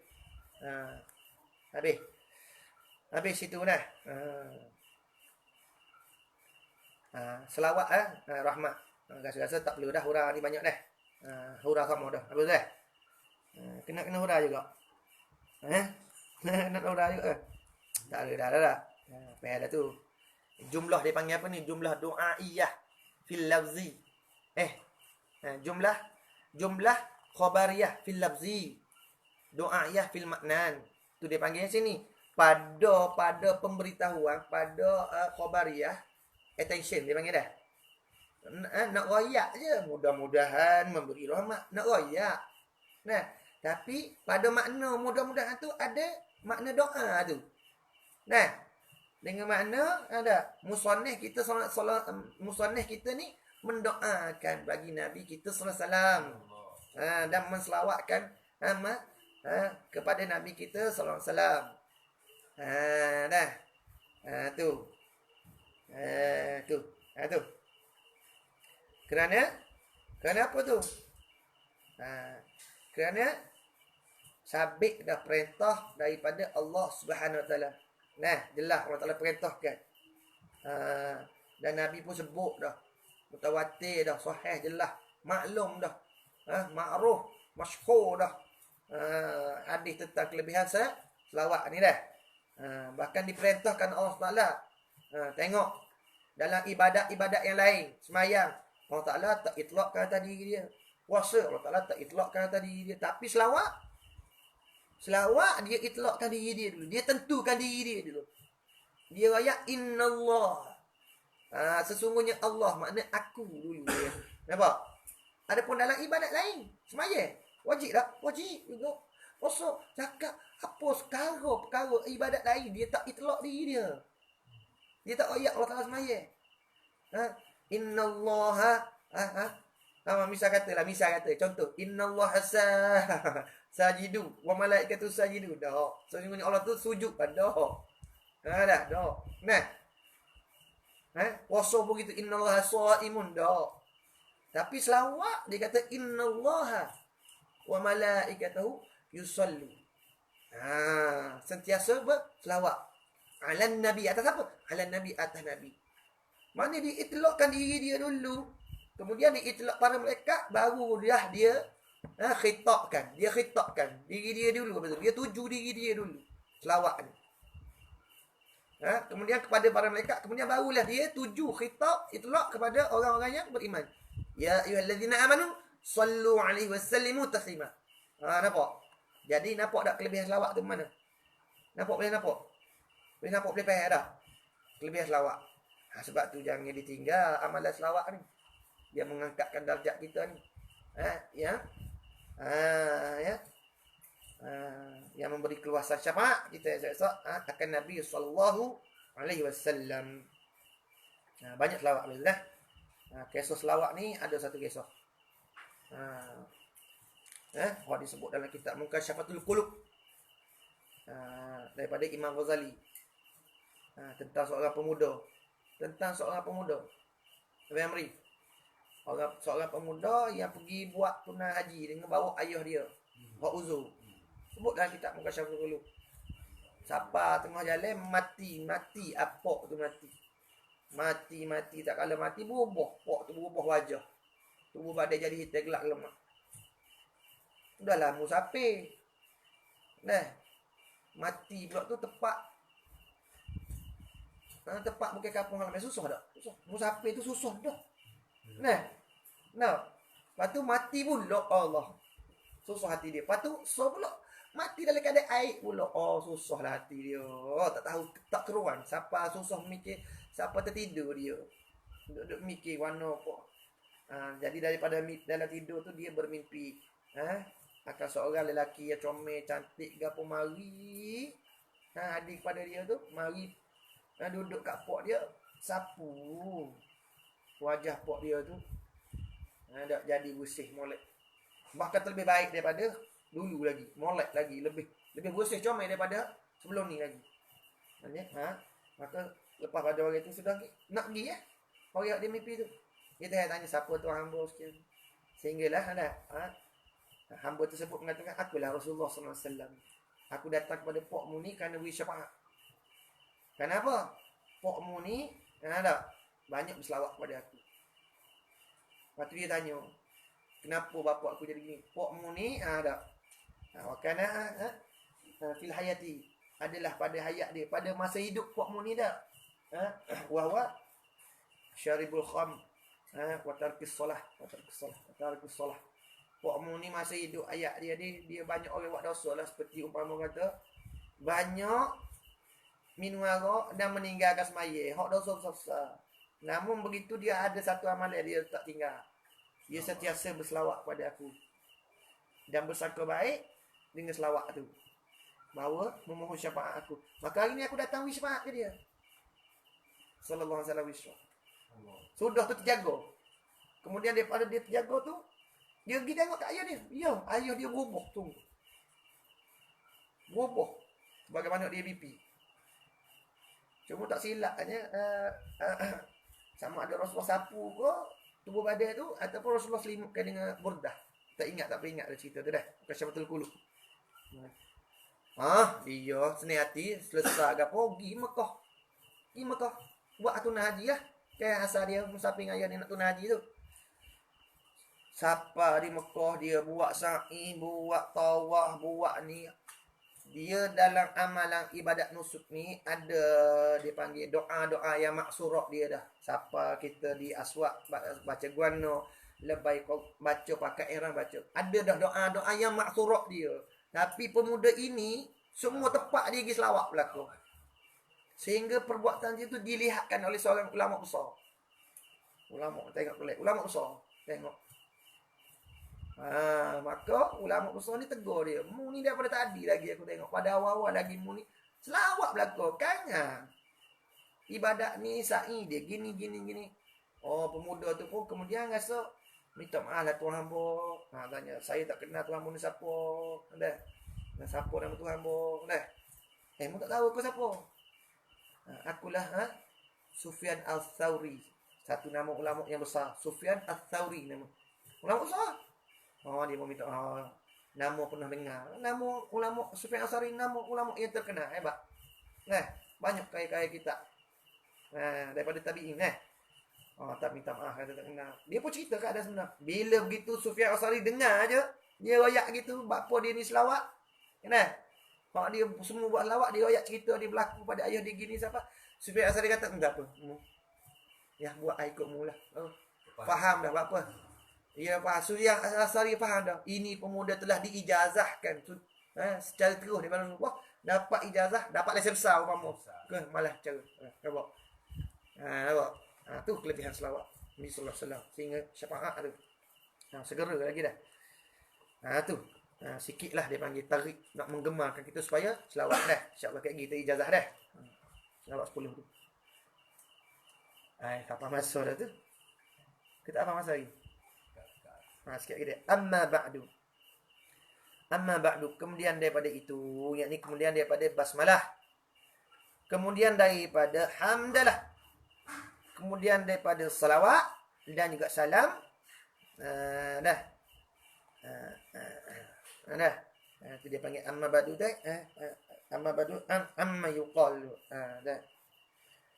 Habis situ dah. Selawat rahmat. Rasa-rasa tak perlu dah hurah ni banyak dah. Hurah sama dah. Habis dah. Kena hurah juga. Nak hurah juga. Tak ada dah. Payah dah tu. Jumlah dia panggil apa ni? Jumlah du'aiyah fil lafzi. Jumlah khabariyah fil lafzi. Du'aiyah fil maknan. Tu dia panggilnya sini. Pada pemberitahuan, pada khabariyah, attention dia panggil dah. Nak royak je. Mudah-mudahan memberi rahmat. Nak royak. Tapi pada makna mudah-mudahan tu ada makna doa tu. Dengan makna ada musannif kita musannif kita ni mendoakan bagi Nabi kita sallallahu alaihi wasallam. Dan menselawatkan kepada Nabi kita sallallahu alaihi wasallam. Tu. Kerana apa tu? Kerana sabit dah perintah daripada Allah Subhanahu Wa Taala. Jelas Allah Taala perintahkan. Dan Nabi pun sebut dah. Mutawatir dah, sahih jelas, maklum dah. Ma'ruf, masyhur dah. Hadis tentang kelebihan selawat ni dah. Bahkan diperintahkan Allah Taala. Tengok dalam ibadat-ibadat yang lain, semayang, Allah Taala tak itlaqkan atas diri dia. Puasa Allah Taala tak itlaqkan atas diri dia, tapi selawat dia itlaqkan diri dia dulu. Dia tentukan diri dia dulu. Dia raya innallah. Sesungguhnya Allah, makna aku dulu dia. Nampak? Adapun dalam ibadat lain, semayang, Wajib tak? Wajib juga. Puasa, zakat, apa perkara ibadat lain dia tak itlak diri dia. Dia tak ayat Allah Taala semaya. Ha? Innallaha misal kata contoh, innallaha sajidu wa malaikatu sajidu. Dah. Sesungguhnya Allah tu sujud pada. Dah. Nah. Puasa begitu, innallaha shaimun dah. Tapi selawat dia kata innallaha wa malaikatahu yusallu. Sentiasa berselawat. Alan Nabi, atas apa? Alan Nabi, atas Nabi. Mana dia itlakkan diri dia dulu. Kemudian dia itlak para malaikat, baru dia khitabkan. Dia khitabkan diri dia dulu. Betul? Dia tuju diri dia dulu. Selawat ni. Kemudian kepada para malaikat, kemudian barulah dia tuju khitab, itlak kepada orang-orang yang beriman. Ya ayyuhallazina amanu sallu alaihi wasallimu taslima. Nampak? Jadi nampak tak kelebihan selawat tu mana? Boleh nampak? Boleh faham dah? Kelebihan selawat. Sebab tu jangan ditinggal amalan selawat ni. Dia mengangkatkan darjat kita ni. Yang memberi keluasan syafaat kita esok akan Nabi sallallahu alaihi wasallam. Banyak selawat ni dah. Kisah selawat ni ada satu kisah. Yang disebut dalam kitab Mukasyafatul Qulub. Daripada Imam Ghazali. Tentang seorang pemuda. Memori. Seorang pemuda yang pergi buat tunai haji dengan bawa ayah dia. Buat uzur. Sebut dalam kitab Mukasyafatul Qulub. Siapa tengah jalan mati apok tu mati. Mati tak kala mati berubah. Pok tu berubah wajah. Tubuh badan jadi hitam gelap lemak. Udahlah musafir. Mati pula tu tepat bukan kampung halaman. Susah tak? Musafir tu susah dah. Lepas tu mati pula Allah. Susah hati dia. Lepas tu pula mati dalam keadaan air pula. Susahlah hati dia. Tak tahu, tak keruan. Siapa susah mikir, siapa tertidur dia. Duduk mikir warna apa. Jadi daripada dalam tidur tu dia bermimpi. Akan seorang lelaki yang comel, cantik, gapo mari. Hadir kepada dia tu, mari duduk kat pok dia, sapu wajah pok dia tu. Dak jadi bersih, molek. Bahkan lebih baik daripada dulu lagi, molek lagi, lebih bersih, comel daripada sebelum ni lagi. Maka lepas pada orang itu sudah nak pergi orang dia mimpi tu. Dia tanya siapa tu hamba sekian. Sehinggalah hamba tersebut mengatakan, akulah Rasulullah SAW. Aku datang kepada pokmu ni kerana beri syafaat. Kenapa? Pokmu ni banyak berselawat kepada aku. Lepas tu dia tanya, kenapa bapak aku jadi gini? Pokmu ni wakana fil hayati, adalah pada hayat dia, pada masa hidup pokmu ni dah. Wahwa syaribul kham wa tarkis solah. Pokmu ni masa hidup ayat dia banyak orang buat dosa lah, seperti umpama kata banyak minum arak dan meninggalkan semaya. Hak dosa besar. Namun begitu dia ada satu amalan dia tak tinggal. Dia sentiasa berselawat kepada aku dan bersangka baik dengan selawat tu, bahawa memohon syafaat aku. Maka hari ni aku datang beri syafaat ke dia. Sallallahu alaihi wasallam. Sudah tu terjaga. Kemudian daripada dia terjaga tu, dia pergi tengok kat ayah dia. Ya, ayah dia berubah tu. Berubah. Bagaimana dia mimpi. Cuma tak silapnya sama ada Rasulullah sapu ke tubuh badan tu, ataupun Rasulullah selimutkan dengan burdah. Tak peringat dah cerita tu dah. Kasyafatul Qulub. Dia senang hati, selesai gapo pergi Mekah. Buat tunai haji lah. Kan asal dia musafir ayah dia nak tunai haji tu. Siapa di Mekah dia buat sa'i, buat tawaf, buat ni. Dia dalam amalan ibadat nusuk ni ada dia panggil doa-doa yang maksurah dia dah. Siapa kita di aswak baca guano, lebai baca pakai ihram baca. Ada dah doa-doa yang maksurah dia. Tapi pemuda ini semua tepat dia pergi selawat berlaku. Sehingga perbuatan dia tu dilihatkan oleh seorang ulama besar. Ulama tengok boleh. Ulama besar tengok. Maka ulama besar ni tegur dia. Mu ni daripada tadi lagi aku tengok. Pada awal-awal lagi mu ni selawat belakang. Kan? Ibadat ni sa'i dia. Gini. Oh, pemuda tu pun kemudian rasa minta maaf lah Tuhan hamba. Tanya, saya tak kenal Tuhan hamba ni siapa. Dah. Siapa nama Tuhan hamba. Dah. Mu tak tahu aku siapa. Akulah Sufyan Al-Thawri. Satu nama ulama yang besar. Sufyan Al-Thawri nama. Ulama besar. Dia mau minta nama pernah dengar. Nama ulama Sufyan Al-Thawri, nama ulama yang terkenal. Hebat. Banyak kaya-kaya kita. Daripada tabi'in. Tak minta maaf kata tak kenal. Dia pun cerita kat ada sebenarnya. Bila begitu Sufyan Al-Thawri dengar je, dia royak gitu, bapa dia ni selawat. Kenal? Dia semua buat lawak, dia royak cerita dia berlaku pada ayah dia gini siapa. Sufyan Al-Thawri kata, "Tak apa. Ya buat ikut mula." Faham dah apa? Ya faham. Sufyan Al-Thawri faham dah. Ini pemuda telah diijazahkan secara terus daripada Allah. Dapat ijazah, dapat lesen besar umpama. Malah cara. Nampak? Tu kelebihan selawat Nabi sallallahu alaihi wasallam sehingga syafaat tu. Segera lagi dah. Tu. Sikitlah dia panggil tarik nak menggemarkan kita supaya selawat dah. Insya-Allah kita ijazah dah. Selawat 10 tu. Tak masa dah tu. Kita apa masa lagi? Sikit lagi dia. Amma ba'du. Kemudian daripada itu, yakni kemudian daripada basmalah. Kemudian daripada hamdalah. Kemudian daripada salawat dan juga salam. Dah. Itu dia panggil amma ba'du dah. Amma ba'du amma yuqal. Dah.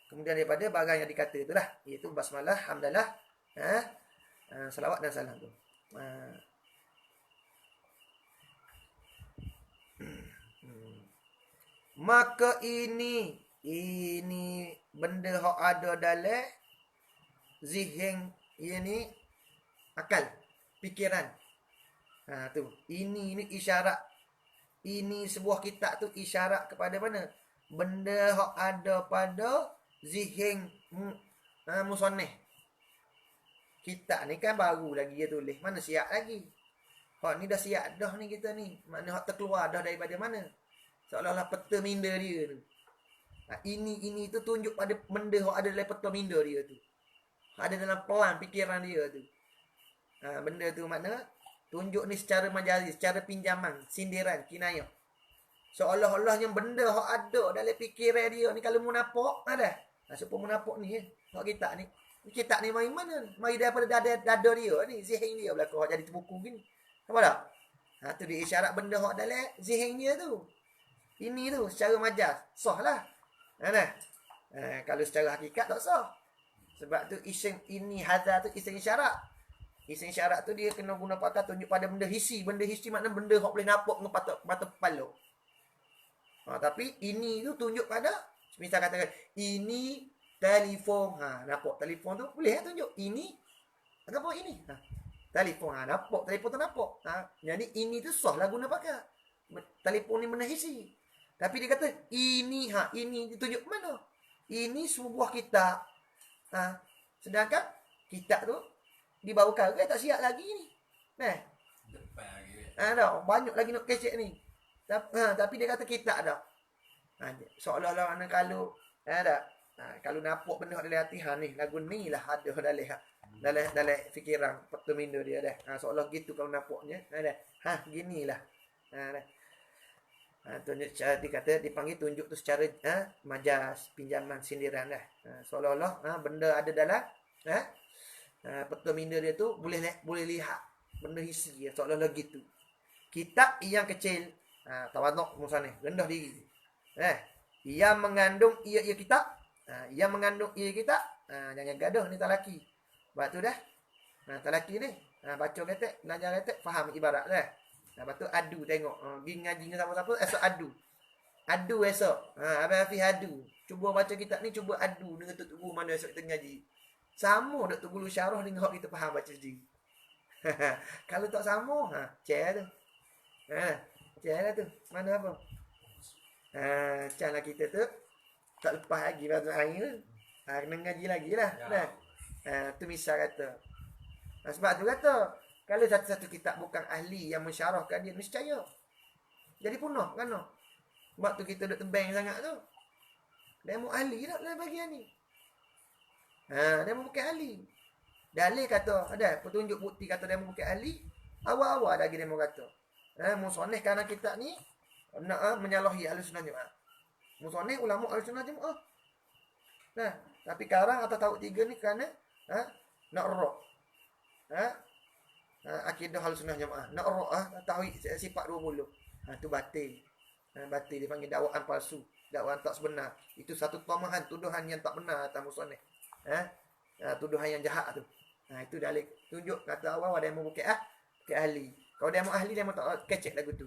Kemudian daripada barang yang dikata itulah, iaitu basmalah, hamdalah, salawat dan salam tu. Maka ini benda yang ada dalam zihin, ini akal, fikiran. Tu. Ini isyarat. Ini sebuah kitab tu isyarat kepada mana? Benda yang ada pada zihin musannif. Kitab ni kan baru lagi dia tulis. Mana siap lagi? Hak ni dah siap dah ni kita ni. Mana hak terkeluar dah daripada mana? Seolah-olah peta minda dia tu. Ini tu tunjuk pada benda yang ada dalam peta minda dia tu. Ada dalam pelan fikiran dia tu. Benda tu makna tunjuk ni secara majazi, secara pinjaman, sindiran, kinayah. Seolah-olah yang benda yang ada dalam fikiran dia ni kalau munafik ada. Supaya munafik ni hak kita ni. Kitab ni mari mana? Mari daripada dada dia ni, zihin dia belakang jadi buku gini. Apa tak? Tu dia isyarat benda hak dalam zihin dia tu. Ini tu secara majaz sahlah. Kalau secara hakikat tak sah. Sebab tu isim ini hadza tu isim isyarat. Isim isyarat tu dia kena guna pakar tunjuk pada benda hissi. Benda hissi makna benda hak boleh nampak dengan mata kepala. Tapi ini tu tunjuk pada, misal katakan ini telefon. Nampak telefon tu boleh tunjuk. Ini apa ini? Telefon. Nampak telefon tu nampak. Jadi ini tu sah lah guna pakar. Telefon ni benda hissi. Tapi dia kata ini ditunjuk mana? Ini sebuah kitab. Sedangkan kitab tu dibawakan tak siap lagi ni. Dah banyak lagi nak kecek ni. Tapi dia kata kitab dah. Seolah-olah mana kalau kalau nampak benda dalam hati ni, lagu ni lah ada dalam fikiran peta minda dia dah. Seolah gitu kalau nampaknya. Ginilah. Tunjuk cara dikata dipanggil tunjuk tu secara majas, pinjaman, sindiran dah. Seolah-olah benda ada dalam peta minda dia tu boleh lihat benda hissi dia seolah-olah gitu. Kitab yang kecil tawaduk musannif rendah diri. Yang mengandung ia kitab, yang mengandung ia kitab, jangan gaduh ni tak laki. Sebab tu dah. Tak laki ni baca ketek, belajar ketek, faham ibarat dah. Lepas tu adu tengok. Pergi ngaji dengan siapa-siapa, esok adu. Adu esok. Abang Hafiz adu. Cuba baca kitab ni, cuba adu dengan Tok Guru mana esok kita ngaji. Sama Tok Guru syarah dengan hak kita faham baca sendiri. Kalau tak sama, cek tu. Cek lah tu. Mana apa? Cara kita tu tak lepas lagi pada hari tu. Kena ngaji lagi lah. Tu misal kata. Sebab tu kata, Kalau satu-satu kitab bukan ahli yang mensyarahkan dia, niscaya jadi punah kan. Sebab tu kita duk tebang sangat tu. Demo ahli tak dalam bahagian ni. Demo bukan ahli. Dalil kata, ada petunjuk bukti kata demo bukan ahli. Awal-awal lagi demo kata. Musoneh kerana kitab ni nak menyalahi Ahlussunnah Jemaah. Musoneh ulama Ahlussunnah Jemaah. Tapi sekarang atau tahu tiga ni kerana nak rok. Akidah Ahlussunnah Jemaah. Nak rok tauhid sifat 20. Tu batil. Batil dipanggil dakwaan palsu, dakwaan tak sebenar. Itu satu tomahan, tuduhan yang tak benar atas musoneh. Tuduhan yang jahat tu. Itu dalil tunjuk kata awal dia mau bukan ahli. Kalau dia mau ahli dia mau tak kecek lagu tu.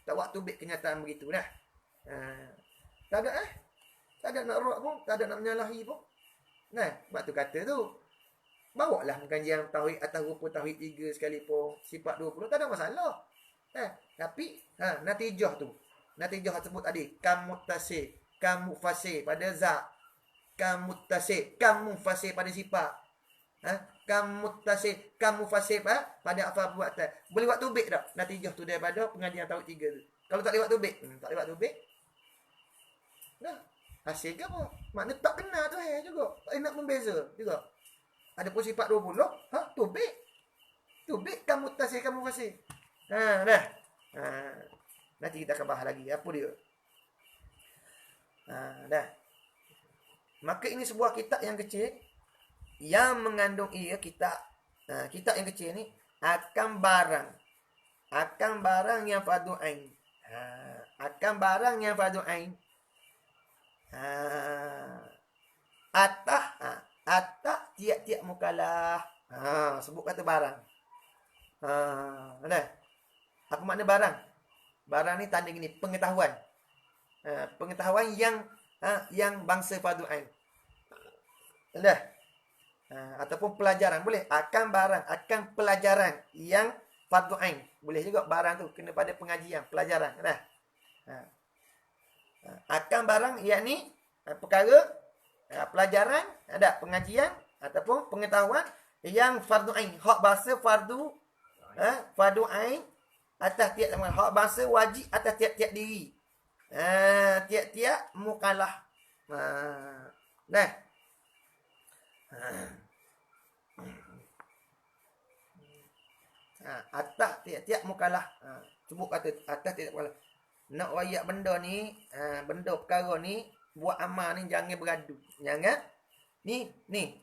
Tak waktu bit kenyataan begitu dah. Tak ada tak ada nak rok pun, tak ada nak menyalahi pun. Sebab tu kata tu, bawalah pengajian tauhid atas rupa tauhid 3 sekalipun, sifat 20 tak ada masalah. Tapi natijah tu. Natijah sebut tadi, kam muttasif, kam mufasir pada zat. Kam muttasif, kam mufasir pada sifat. Kam muttasif, kam mufasir pada apa perbuatan. Boleh buat tubik tak? Natijah tu daripada pengajian tauhid 3 tu. Kalau tak lewat tubik, tak lewat tubik. Hasil ke apa? Makna tak kena tu juga. Tak nak membeza juga. Ada pun sifat 20, tubik. Tubik kam muttasif, kam mufasir. Dah. Nanti kita akan bahas lagi apa dia. Dah. Maka ini sebuah kitab yang kecil yang mengandung kitab yang kecil ni akan barang yang fardu ain. Akan barang yang fardu ain. Atah tiap-tiap mukallaf. Sebut kata barang. Dah. Apa makna barang? Barang ni tanda gini, pengetahuan. Pengetahuan yang bangsa fardu ain. Dah. Ataupun pelajaran boleh. Akan barang, akan pelajaran yang fardu ain. Boleh juga barang tu kena pada pengajian, pelajaran. Dah. Akan barang yakni perkara pelajaran, ada pengajian ataupun pengetahuan yang fardu ain. Hak bahasa fardu ain atas tiap hak bahasa wajib atas tiap-tiap diri. Tiap-tiap mukallaf. Dah. Atas tiap-tiap mukallaf. Sebut kata atas tiap mukallaf. Nak wayak benda ni, benda perkara ni, buat amal ni jangan beradu. Jangan. Ni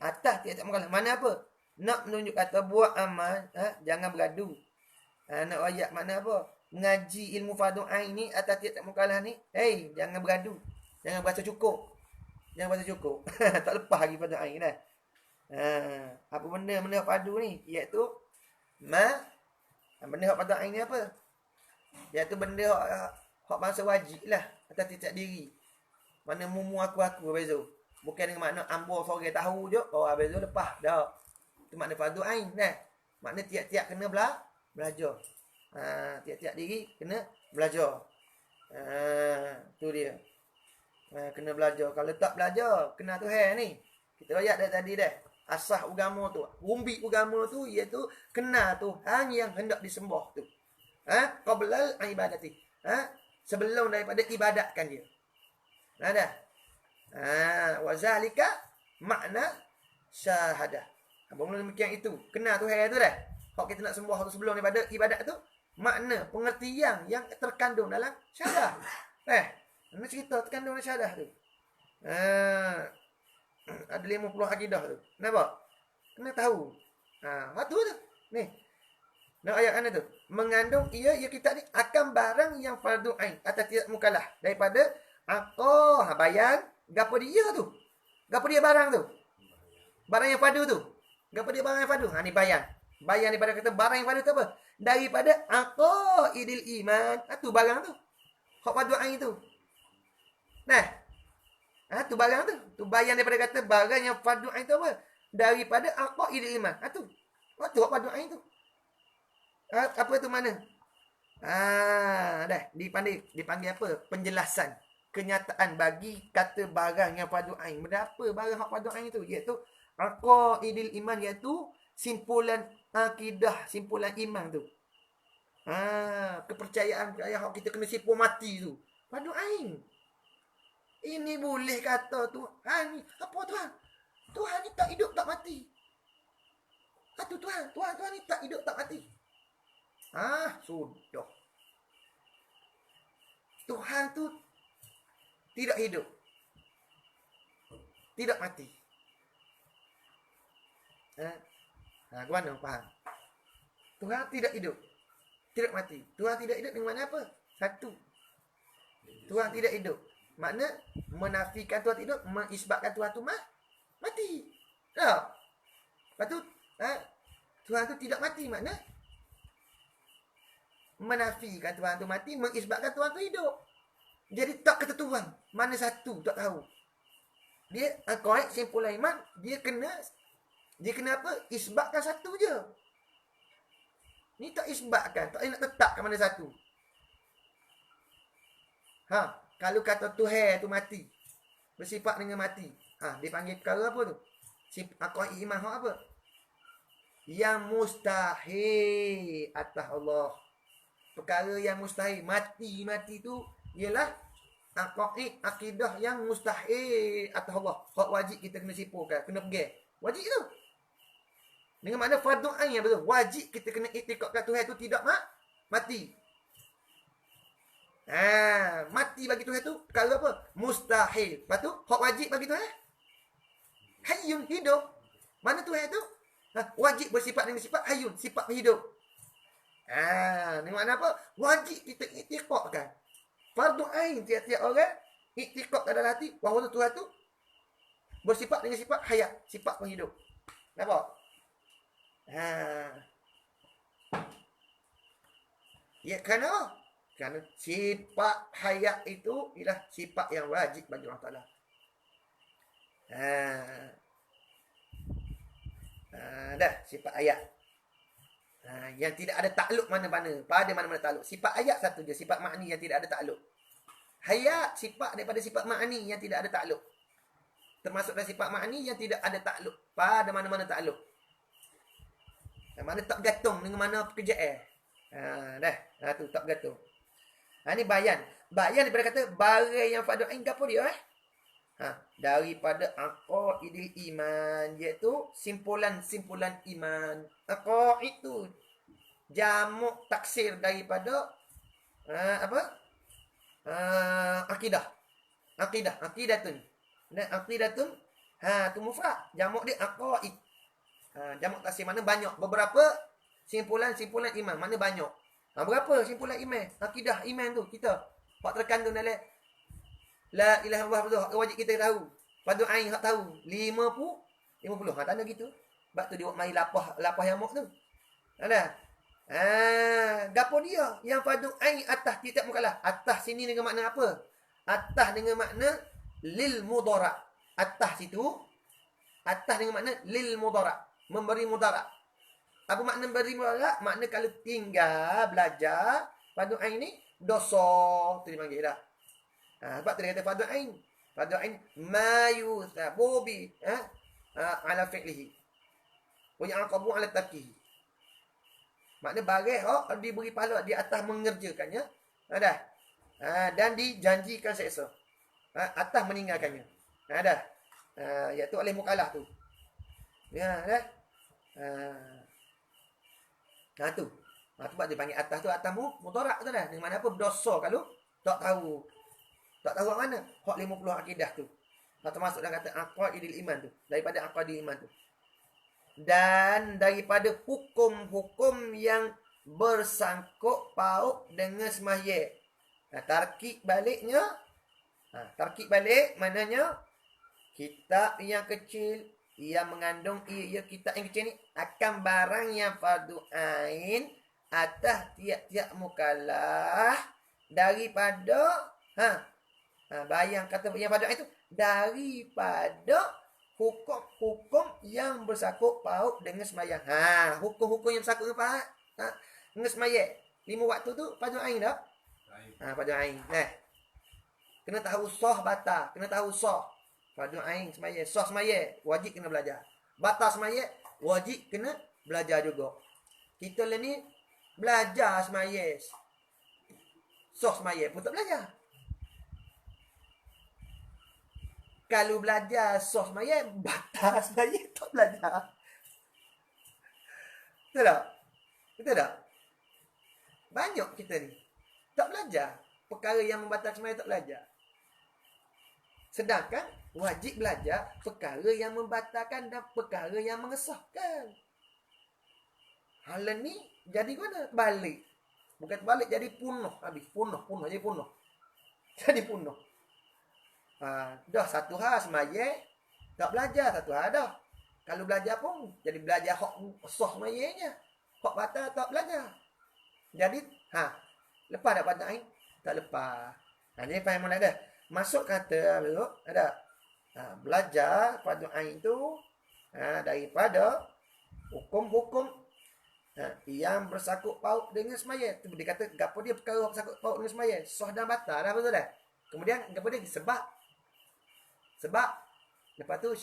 atas tiap-tiap mukallaf. Mana apa? Nak menunjuk kata buat amal, jangan beradu. Nak wayak makna apa? Mengaji ilmu fardu ain ni atas tiap-tiap mukallaf ni, jangan beradu. Jangan berasa cukup. Jangan berasa cukup. Tak lepas lagi fardu ain dah. Apa benda fardu ni? Iaitu benda hak fardu ain ni apa? Iaitu benda hak bangsa wajib lah atas tiap-tiap diri. Mana mumu aku berbeza. Bukan dengan makna ambo seorang tahu je, kau berbeza lepas dah. Itu makna fardu ain dah. Makna tiap-tiap kena belajar. Tiap-tiap diri kena belajar. Tu dia. Kena belajar. Kalau tak belajar, kena Tuhan ni. Kita ayat dah tadi dah. Asas agama tu, rumbi agama tu iaitu kena Tuhan yang hendak disembah tu. Qablal ibadati. Sebelum daripada ibadatkan dia. Dah. Wa zalika makna syahadah. Apabila demikian itu, kena Tuhan tu dah. Kalau kita nak sembah tu sebelum daripada ibadat tu, makna pengertian yang terkandung dalam syahadah. Mana cerita terkandung dalam syahadah tu. Ada 50 akidah tu. Nampak? Kena tahu. Waktu tu. Ni. Nak ayat mana tu? Mengandung ia kitab ni akan barang yang fardu ain atas tiap mukallaf daripada bayan gapo dia tu. Gapo dia barang tu? Barang yang fardu tu. Gapo dia barang yang fardu? Ni bayan. Bayan daripada kata barang yang fardu tu apa? Daripada aqaidil iman. Tu barang tu. Hak fardu ain tu. Tu barang tu. Tu bayan daripada kata barang yang fardu ain tu apa? Daripada aqaidil iman. Tu. Waktu hak fardu ain tu. Apa tu mana? Dah dipanggil apa? Penjelasan, kenyataan bagi kata barang yang fardu ain. Berapa barang hak fardu ain itu? Iaitu aqaidil iman, iaitu simpulan akidah simpulan iman tu. Kepercayaan yang kita kena sipu mati tu. Fardu ain. Ini boleh kata Tuhan ni. Apa Tuhan? Tuhan ni tak hidup tak mati. Tu Tuhan ni tak hidup tak mati. Sudah. Tuhan tu tidak hidup. Tidak mati. Ke mana faham? Tuhan tidak hidup. Tidak mati. Tuhan tidak hidup dengan mana apa? Satu. Tuhan tidak hidup. Makna menafikan Tuhan hidup, mengisbatkan Tuhan tu mati. Tak? Lepas tu, Tuhan tu tidak mati. Makna menafikan Tuhan tu mati, mengisbatkan Tuhan tu hidup. Jadi tak ketentuan. Mana satu, tak tahu. Dia, korek simpulan iman, dia kena apa? Isbatkan satu je. Ni tak isbatkan, tak nak tetapkan mana satu. Kalau kata Tuhan tu mati, bersifat dengan mati, dia panggil perkara apa tu? Korek iman apa? Yang mustahil atas Allah. Perkara yang mustahil, mati tu ialah akidah yang mustahil atas Allah. Hak wajib kita kena sipukan, kena pergi. Wajib tu. Dengan makna fardu ain yang betul. Wajib kita kena iktikadkan Tuhan tu tidak mati. Mati bagi Tuhan tu perkara apa? Mustahil. Lepas tu hak wajib bagi Tuhan hayyun, hidup. Mana Tuhan tu? Wajib bersifat dengan sifat hayyun, sifat hidup. Dengan makna apa? Wajib kita iktikadkan. Fardu ain tiap-tiap orang iktikad dalam hati bahawa Tuhan tu bersifat dengan sifat hayat, sifat penghidup. Nampak? Ya, kerana sifat hayat itu ialah sifat yang wajib bagi Allah Ta'ala. Dah, sifat hayat. Yang tidak ada takluk mana-mana. Pada mana-mana takluk. Sifat hayat satu je, sifat ma'ni yang tidak ada takluk. Hayat, sifat daripada sifat ma'ni yang tidak ada takluk. Termasuk dari sifat ma'ni yang tidak ada takluk. Pada mana-mana takluk. Mana tak bergantung dengan mana pekerjaan. Tu tak bergantung. Ni bayan. Bayan daripada kata barang yang fardu ain apa dia? Daripada aqaidil iman, iaitu simpulan-simpulan iman. Aqaid itu jamuk taksir daripada akidah. Aqidatun. Dan aqidatun tu mufrad. Jamuk dia aqaid. Jamak taksir mana banyak. Beberapa simpulan-simpulan iman. Mana banyak. Berapa simpulan iman? Akidah iman tu kita. Hak terkandung dalam La ilaha illallah wajib kita tahu. Fardu ain hak tahu. 50. Tanda gitu. Sebab tu dia buat mari lapah yamuk tu. Ada. Gapo dia? Yang fardu ain atas tiap mukalah. Atas sini dengan makna apa? Atas dengan makna lil mudara. Atas situ. Atas dengan makna lil mudara. Memberi mudarat. Apa makna memberi mudarat? Makna kalau tinggal belajar fardu ain ni dosa tu dipanggil dah. Sebab tu dia kata fardu ain. Fardu ain ma yusabu bi ala fi'lihi. Wa yaqabu ala tarkihi. Makna barang diberi pahala di atas mengerjakannya. Dah. Dan dijanjikan seksa. Atas meninggalkannya. Dah. Iaitu oleh mukallaf tu. Ya, dah. Tu. Sebab dia panggil atas tu atas mudarat tu dah. Dengan mana apa berdosa kalau tak tahu. Tak tahu kat mana. Hak 50 akidah tu. Termasuk dalam kata aqaidil iman tu. Daripada aqaidil iman tu. Dan daripada hukum-hukum yang bersangkut paut dengan sembahyang. Tarkib baliknya. Tarkib balik maknanya kitab yang kecil yang mengandung kitab yang kecil ni akan barang yang fardu ain atas tiap-tiap mukallaf daripada bayang kata yang fardu ain itu daripada hukum-hukum yang bersangkut paut dengan sembahyang. Hukum-hukum yang bersangkut dengan sembahyang. 5 waktu tu fardu ain dah. Fardu ain. Kena tahu sah batal, kena tahu sah. Fardu ain sembahyang, sah sembahyang, wajib kena belajar. Batal sembahyang, wajib kena belajar juga. Kita lah ni belajar semaya. Sos semaya pun tak belajar. Kalau belajar sos semaya, batal semaya tak belajar. Betul tak? Betul tak? Banyak kita ni tak belajar. Perkara yang membatalkan semaya tak belajar. Sedangkan wajib belajar perkara yang membatalkan dan perkara yang mengesahkan. Hal ni jadi mana? Balik. Bukan balik, jadi punah. Habis punah jadi punah. Jadi punah. Dah satu hal semaya tak belajar, satu hal dah. Kalau belajar pun jadi belajar hak sah semayanya. Hak batal tak belajar. Jadi lepas dak pada ain? Tak lepas. Jadi faham mana dah? Masuk kata ada belajar pada ain tu daripada hukum-hukum yang bersangkut paut dengan semaya. Tu dia kata gapo dia perkara bersangkut paut dengan semaya. Sah dan batal dah, betul dah. Kemudian gapo dia? Sebab lepas tu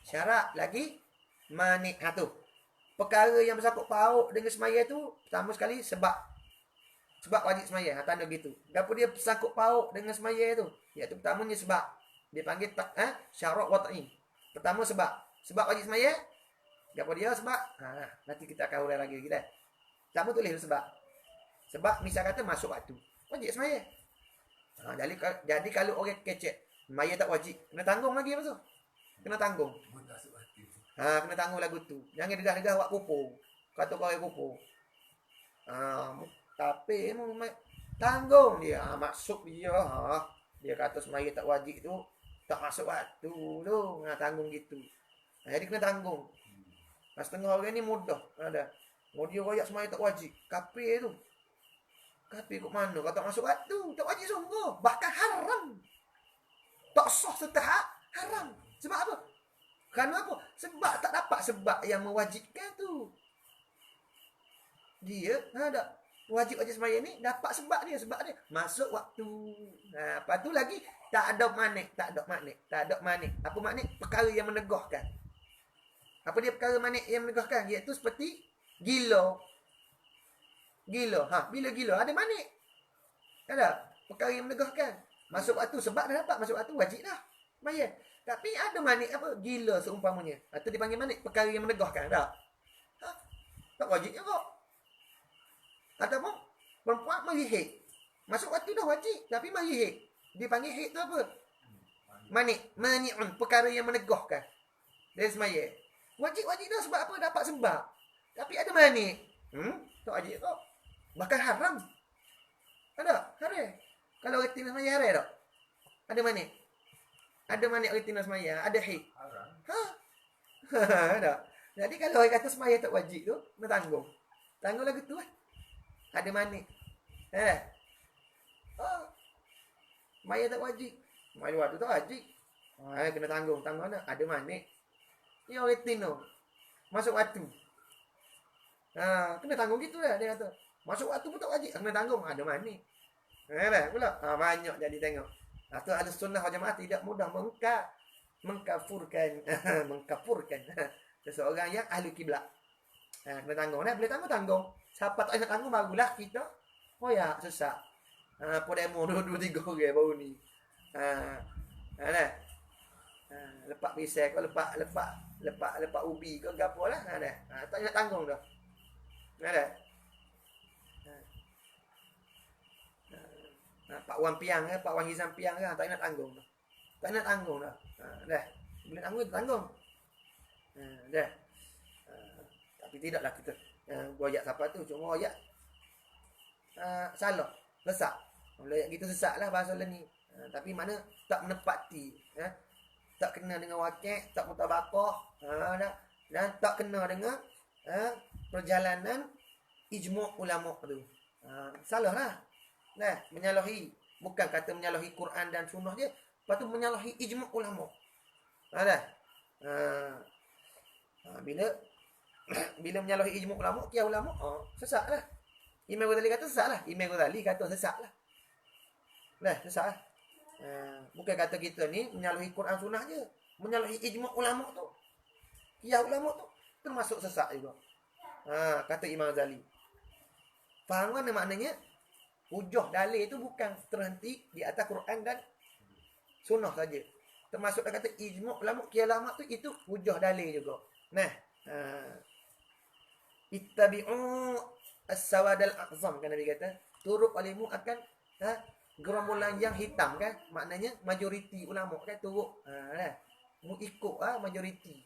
syarat lagi mani. Tu perkara yang bersangkut paut dengan semaya tu pertama sekali sebab wajib semaya. Tanda gitu. Gapo dia bersangkut paut dengan semaya tu? Iaitu pertamanya sebab. Dia panggil syarat wata'i. Pertama sebab wajib semaya. Gapo dia sebab? Nanti kita akan urai lagi dah. Pertama tulis sebab misal kata masuk waktu, wajib semaya. Jadi kalau orang kecek semaya tak wajib, kena tanggung lagi apa tu? Kena tanggung. Kena tanggung lagu tu. Jangan degah-degah buat kupur. Kata kau kupur. Tapi tanggung dia. Masuk dia. Dia kata semaya tak wajib tu, tak masuk waktu tu. Tanggung gitu. Jadi kena tanggung. Setengah orang ni mudah. Dia royak semaya tak wajib. Kafir tu. Kafir kat mana? Kata masuk waktu. Tak wajib sungguh. Bahkan haram. Tak sah serta haram. Sebab apa? Kerana apa? Sebab tak dapat sebab yang mewajibkan tu. Dia wajib semaya ni dapat sebab dia. Sebab dia masuk waktu. Lepas tu lagi tak ada manik. Apa manik? Perkara yang menegahkan. Apa dia perkara manik yang menegahkan? Iaitu seperti gila. Bila gila ada manik. Ada perkara yang menegahkan. Masuk waktu sebab dah dapat masuk waktu wajib dah. Semaya. Tapi ada manik apa? Gila seumpamanya. Atau dipanggil manik perkara yang menegahkan. Tak? Tak wajib juga. Ataupun perempuan merihik. Masuk waktu dah wajib. Tapi merihik. Dipanggil hik tu apa? Manik. Mani'un. Perkara yang menegahkan. Dari semaya. Wajib dah sebab apa? Dapat sebab. Tapi ada manik. Tak wajib kok. Bahkan haram. Ada? Haram. Kalau orang tina semaya haram tak? Ada manik. Ada manik orang tina semaya. Ada hik. Ada. Jadi kalau orang kata semaya tak wajib tu, kena tanggung. Tanggung lagu tu lah. Ada manik. Semaya tak wajib. Semaya waktu tak wajib. Kena tanggung. Tanggung mana? Ada manik. Ni orang tina. Masuk waktu. Kena tanggung gitu lah dia kata. Masuk waktu pun tak wajib. Kena tanggung. Ada manik. Pula. Banyak jadi tengok. Tu ahli sunnah wal jamaah tidak mudah mengkafurkan seseorang yang ahli kiblat. Kena tanggung. Boleh tanggung. Siapa tak nak tanggung barulah kita. Susah. Podemo 2-3 orang baru ni. Lepak pisang kau lepak ubi kau gapo lah. Tak nak tanggung dah. Pak Wan Piang Pak Wan Hizam Piang tak nak tanggung dah. Tak nak tanggung dah. Dah. Boleh tanggung. Dah. Tapi tidaklah kita royak siapa tu, cuma royak salah, sesak. Royak gitu sesaklah bahasa lain ni. Tapi mana tak menepati, tak kena dengan wakil, tak mutabaqah, dan tak kena dengan perjalanan ijmu' ulama tu. Salahlah. Menyalahi, bukan kata menyalahi Quran dan sunnah dia, lepas tu menyalahi ijmu' ulama. Bila menyalahi ijmu' ulama, kia ulama, sesaklah. Imam Ghazali kata sesaklah. Imam Ghazali kata sesaklah. Sesaklah. Bukan kata kita ni menyalahi Quran sunnah je, menyalahi ijmu' ulama tu. Kia ulama tu termasuk sesak juga. Kata Imam Ghazali. Faham kan maknanya? Hujah dalil itu bukan terhenti di atas Quran dan sunnah saja. Termasuk dia kata ijma' ulama kiamat tu itu hujah dalil juga. Nah, ittabi'u as-sawadal a'zam kan Nabi kata, turut alimu akan gerombolan yang hitam kan? Maknanya majoriti ulama kan turut mu ikut majoriti.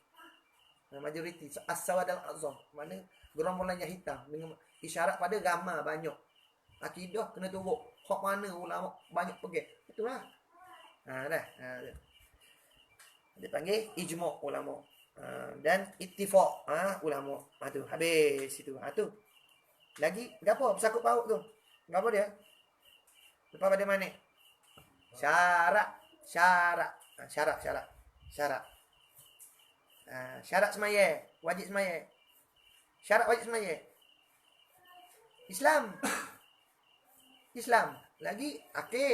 Majoriti as-sawadal a'zam. Maknanya gerombolan yang hitam dengan isyarat pada ramai banyak. Akidah kena turut. Hak mana ulama banyak pergi. Itulah. Dia panggil ijma' ulama. Dan ittifaq ulama. Tu habis itu. Tu. Lagi gapo bersakut paut tu? Gapo dia? Lepas pada mana? Syarat. Syarat semaya, wajib semaya. Syarat wajib semaya. Islam. Lagi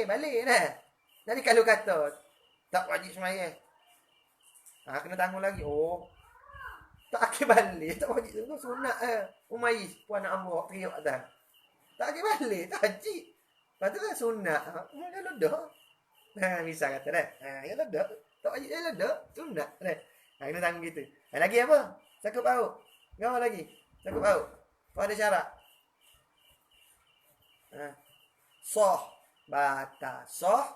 balik dah. Jadi kalau kata tak wajib semaya. Kena tanggung lagi. Oh. Tak balik, tak wajib tu sunat Umayyah puan nak ambo teriak dah. Tak balik, tak wajib. Patutlah sunat. Ya ledak. Misal kata dah. Ya ledak. Tak wajib ya ledak, sunat dah. Kena tanggung gitu. Lagi apa? Sakup paut. Gapo lagi? Sakup paut. Ada syarat. Sah batal. Sah.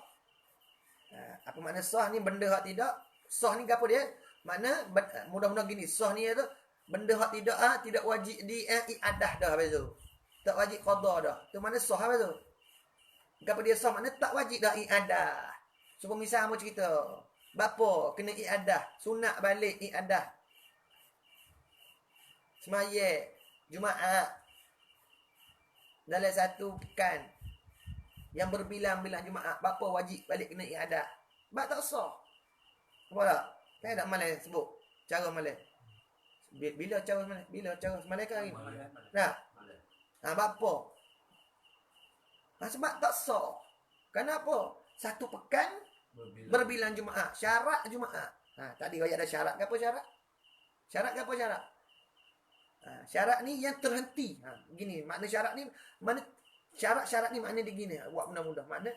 Apa makna sah ni? Benda hak tidak. Sah ni apa dia? Makna mudah-mudah gini. Sah ni tu benda hak tidak wajib di iadah dah habis tu. Tak wajib qada dah. Tu makna sah habis tu. Apa dia sah? Makna tak wajib dah iadah. Supaya misal mau cerita, bapa kena iadah, sunat balik iadah. Semaya Jumaat dalam satu pekan yang berbilang-bilang Jumaat, bapa wajib balik kena iadah. Bak tak sah. Apa tak? Saya tak malai sebut cara malai. Bila cara malai? Bila cara malai kan hari? Nah. Bapa. Sebab tak sah. Kenapa? Satu pekan berbilang Jumaat. Syarat Jumaat. Tadi ayat ada syarat. Apa syarat? Syarat apa syarat? Syarat ni yang terhenti. Begini, makna syarat ni, mana syarat ni makna dia gini. Buat mudah-mudah. Makna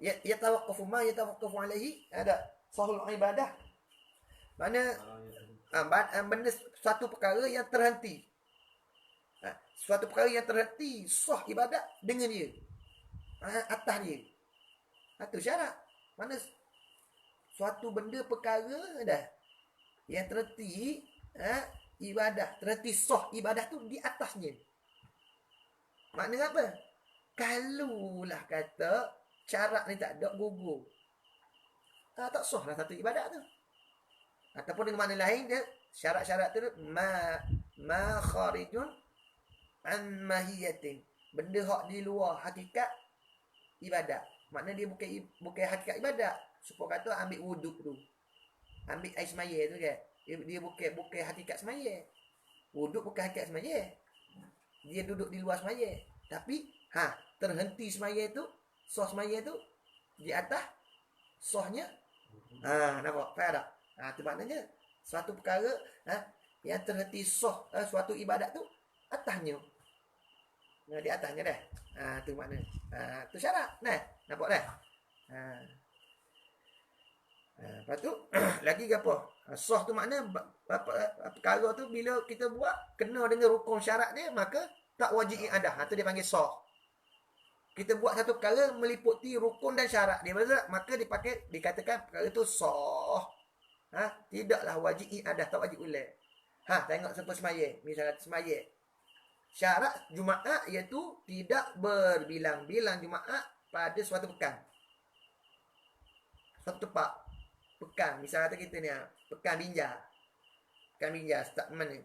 yatawaqqafu ma yatawaqqafu alaihi ada sahul ibadah. Makna benda suatu perkara yang terhenti. Suatu perkara yang terhenti sah ibadat dengan dia. Atas dia. Itu syarat. Mana suatu benda perkara dah yang terhenti ibadah, terhenti sah ibadah tu di atasnya. Maknanya apa? Kalulah kata syarat ni tak ada, gugur. Tak sah lah satu ibadat tu. Ataupun dengan makna lain dia syarat-syarat tu ma kharijun an mahiyatin. Benda hak di luar hakikat ibadat. Makna dia bukan hakikat ibadat. Supaya kata ambil wuduk tu. Ambil air semaya tu kan. Dia bukan hakikat semaya. Wuduk bukan hakikat semaya. Dia duduk di luar semaya. Tapi terhenti semaya tu, sah semaya tu di atas sahnya. Nampak? Faham tak? Itu maknanya suatu perkara yang terhenti sah suatu ibadat tu atasnya. Di atasnya dah. Tu makna. Tu syarat. Nampak dah? Lepas tu lagi ke apa? Sah tu makna perkara tu bila kita buat kena dengan rukun syarat dia, maka tak wajib iadah. Tu dia panggil sah. Kita buat satu perkara meliputi rukun dan syarat dia, maka dikatakan perkara itu sah. Tidaklah wajib iadah, tak wajib ulang. Tengok seperti semaya. Misalnya semaya. Syarat Jumaat iaitu tidak berbilang-bilang Jumaat pada suatu pekan. Suatu tempat. Pekan. Misalnya kata kita ni, pekan binjar. Pekan binjar. Start mana?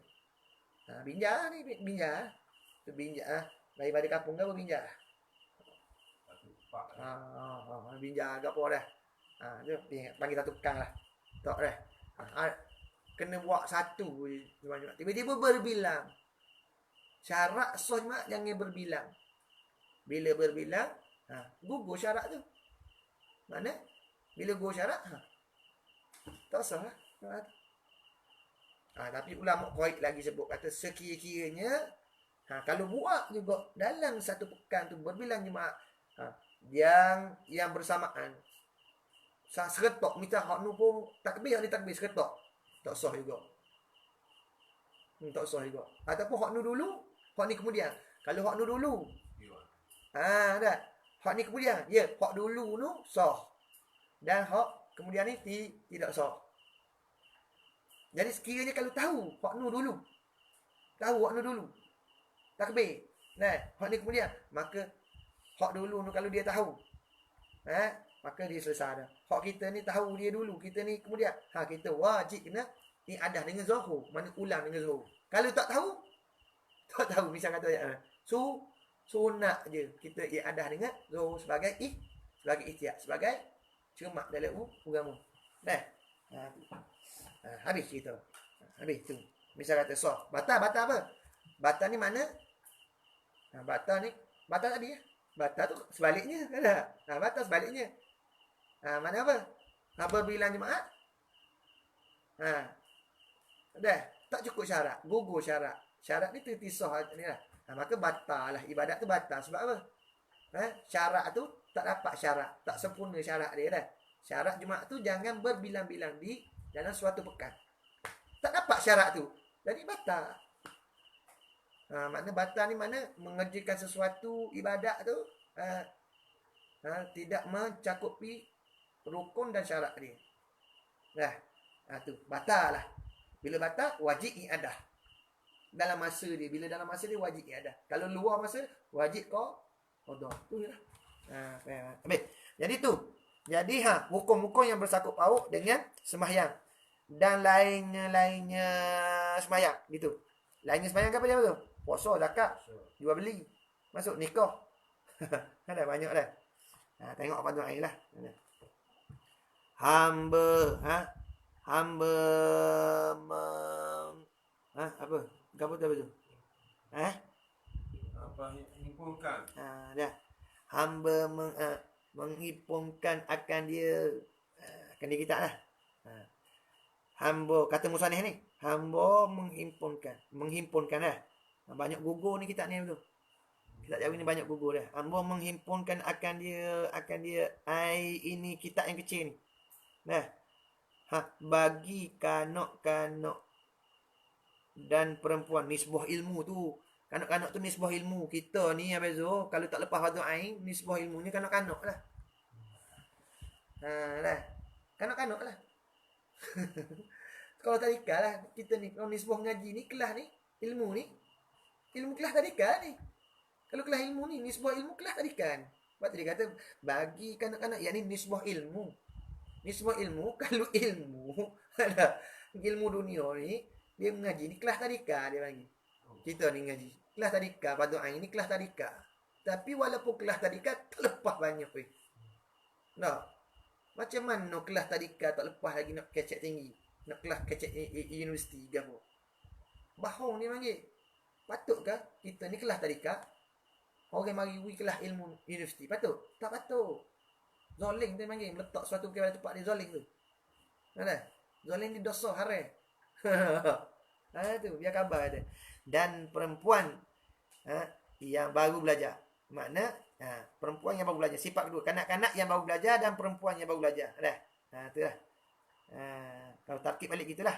Binjar ni, binjar. Tu binjar. Daripada kampung ke apa binjar? Binjar agak apa dah. Panggil satu pekan lah. Tak dah. Kena buat satu. Tiba-tiba berbilang. Syarat sah jangan berbilang. Bila berbilang, gugur syarat tu. Mana? Bila gugur syarat, tak sah lah. Tapi ulama qaid lagi sebut kata sekira-kiranya kalau buat juga dalam satu pekan tu berbilang jemaah yang bersamaan. Seretok minta hak nu pun takbir ni takbir seretok. Tak sah juga. Tak sah juga. Ataupun hak nu dulu, hak ni kemudian. Kalau hak nu dulu. Dah. Hak ni kemudian. Ya, hak dulu nu sah. Dan hak kemudian ni tidak sah. Jadi sekiranya kalau tahu hak nu dulu. Tahu hak nu dulu. Takbir. Hak ni kemudian. Maka hak dulu nu kalau dia tahu. Maka dia selesai dah. Hak kita ni tahu dia dulu. Kita ni kemudian. Kita wajib kena i'adah dengan zuhur. Mana ulang dengan zuhur. Kalau tak tahu. Tak tahu. Misal kata sunat je. Kita i'adah dengan zuhur sebagai ihtiyat. Sebagai cermat dalam agama. Habis cerita. Habis tu. Misal kata sah. Batal apa? Batal ni mana? Batal tadi ya. Batal tu sebaliknya. Batal sebaliknya. Mana apa? Berbilang jemaah. Dah. Tak cukup syarat. Gugur syarat. Syarat ni tertisah ni lah. Maka batal lah. Ibadat tu batal. Sebab apa? Syarat tu tak dapat syarat. Tak sempurna syarat dia dah. Syarat jemaah tu jangan berbilang-bilang di dalam suatu pekan. Tak dapat syarat tu. Jadi batal. Makna batal ni mana mengerjakan sesuatu ibadat tu tidak mencakupi rukun dan syarat dia. Tu batal lah. Bila batal wajib i'adah. Dalam masa dia, bila dalam masa dia wajib i'adah. Kalau luar masa wajib qada. Tu jelah. Habis. Jadi tu. Jadi hukum-hukum yang bersangkut paut dengan sembahyang dan lainnya sembahyang gitu. Lainnya sembahyang apa dia tu? Puasa, zakat, jual beli, masuk nikah. Ada banyak dah. Tengok apa tu air lah. Hamba apa? Apa tu? Apa himpunkan? Dah. Hamba menghimpunkan akan dia kita lah. Hamba kata musannif ni, hamba menghimpunkan lah. Banyak gugur ni kitab ni betul. Kitab Jawi ni banyak gugur dah. Hamba menghimpunkan akan dia ini kitab yang kecil ni. Bagi kanak-kanak dan perempuan nisbah ilmu tu. Kanak-kanak tu nisbah ilmu. Kita ni Abezo kalau tak lepas fardu ain nisbah ilmunya kanak-kanak lah. Kanak-kanak lah. Kalau tadika lah kita ni kalau nisbah ngaji ni kelas ni ilmu ni ilmu kelas tadika ni. Kalau kelas ilmu ni nisbah ilmu kelas tadika ni. Sebab tadi kata bagi kanak-kanak yang ni nisbah ilmu. Nisbah ilmu kalau ilmu dunia ni dia mengaji ni kelas tadika dia bagi. Kita ni ngaji kelas tadika fardu ain ni kelas tadika. Tapi walaupun kelas tadika tak lepas banyak weh. Macam mana kelas tadika tak lepas lagi nak kecek tinggi. Nak kelas kecek universiti ke apa. Bahong ni panggil. Patutkah kita ni kelas tadika? Orang mari kelas ilmu universiti. Patut? Tak patut. Zoling tu panggil. Meletak suatu perkara tempat dia zoling tu. Zoling ni dosa haram. Tu biar khabar ada. Dan perempuan yang baru belajar. Makna perempuan yang baru belajar. Sifat kedua. Kanak-kanak yang baru belajar dan perempuan yang baru belajar. Tu lah. Kalau tarkib balik gitulah.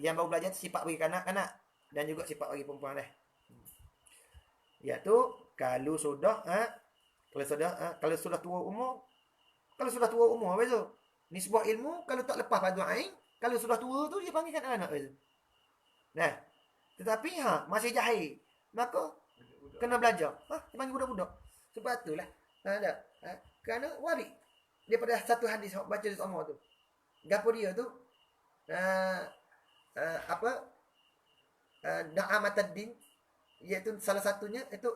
Yang baru belajar sifat bagi kanak-kanak dan juga sifat bagi perempuan dah. Iaitu kalau sudah tua umur, apa tu? Nisbah ilmu kalau tak lepas fardu ain, kalau sudah tua tu dia panggil anak tu. Tetapi masih jahil, maka kena belajar. Dia panggil budak-budak. Sebab itulah. Kerana waris daripada satu hadis baca di sama tu. Gapo dia tu? Da'amataddin, iaitu salah satunya itu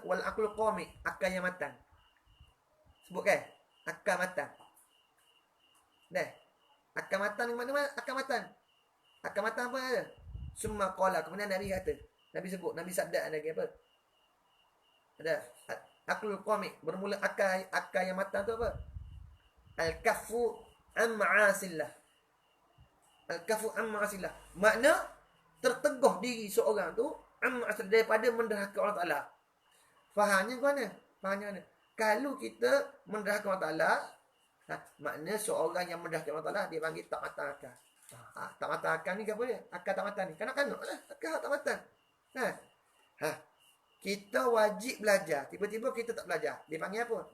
wal aqlu qami, akal yang matang. Sebut kan? Akal matang. Akal matang ni mana akal matang? Akal matang apa ada? Summa qala, kemudian Nabi kata. Nabi sebut, Nabi sabda lagi apa? Ada aqlul qami, bermula akal yang matang tu apa? Al-kaffu an ma'asillah. Al-kafu amma asillah. Makna terteguh diri seorang tu amma asillah daripada menderhaka Allah Taala. Fahamnya ke mana? Fahamnya mana? Kalau kita menderhaka Allah Taala, makna seorang yang menderhaka Allah Taala dia panggil tak mata akal. Tak mata akal ni apa dia? Akal tak mata ni. Kanak-kanak lah. Akal tak mata. Kita wajib belajar. Tiba-tiba kita tak belajar. Dia panggil apa?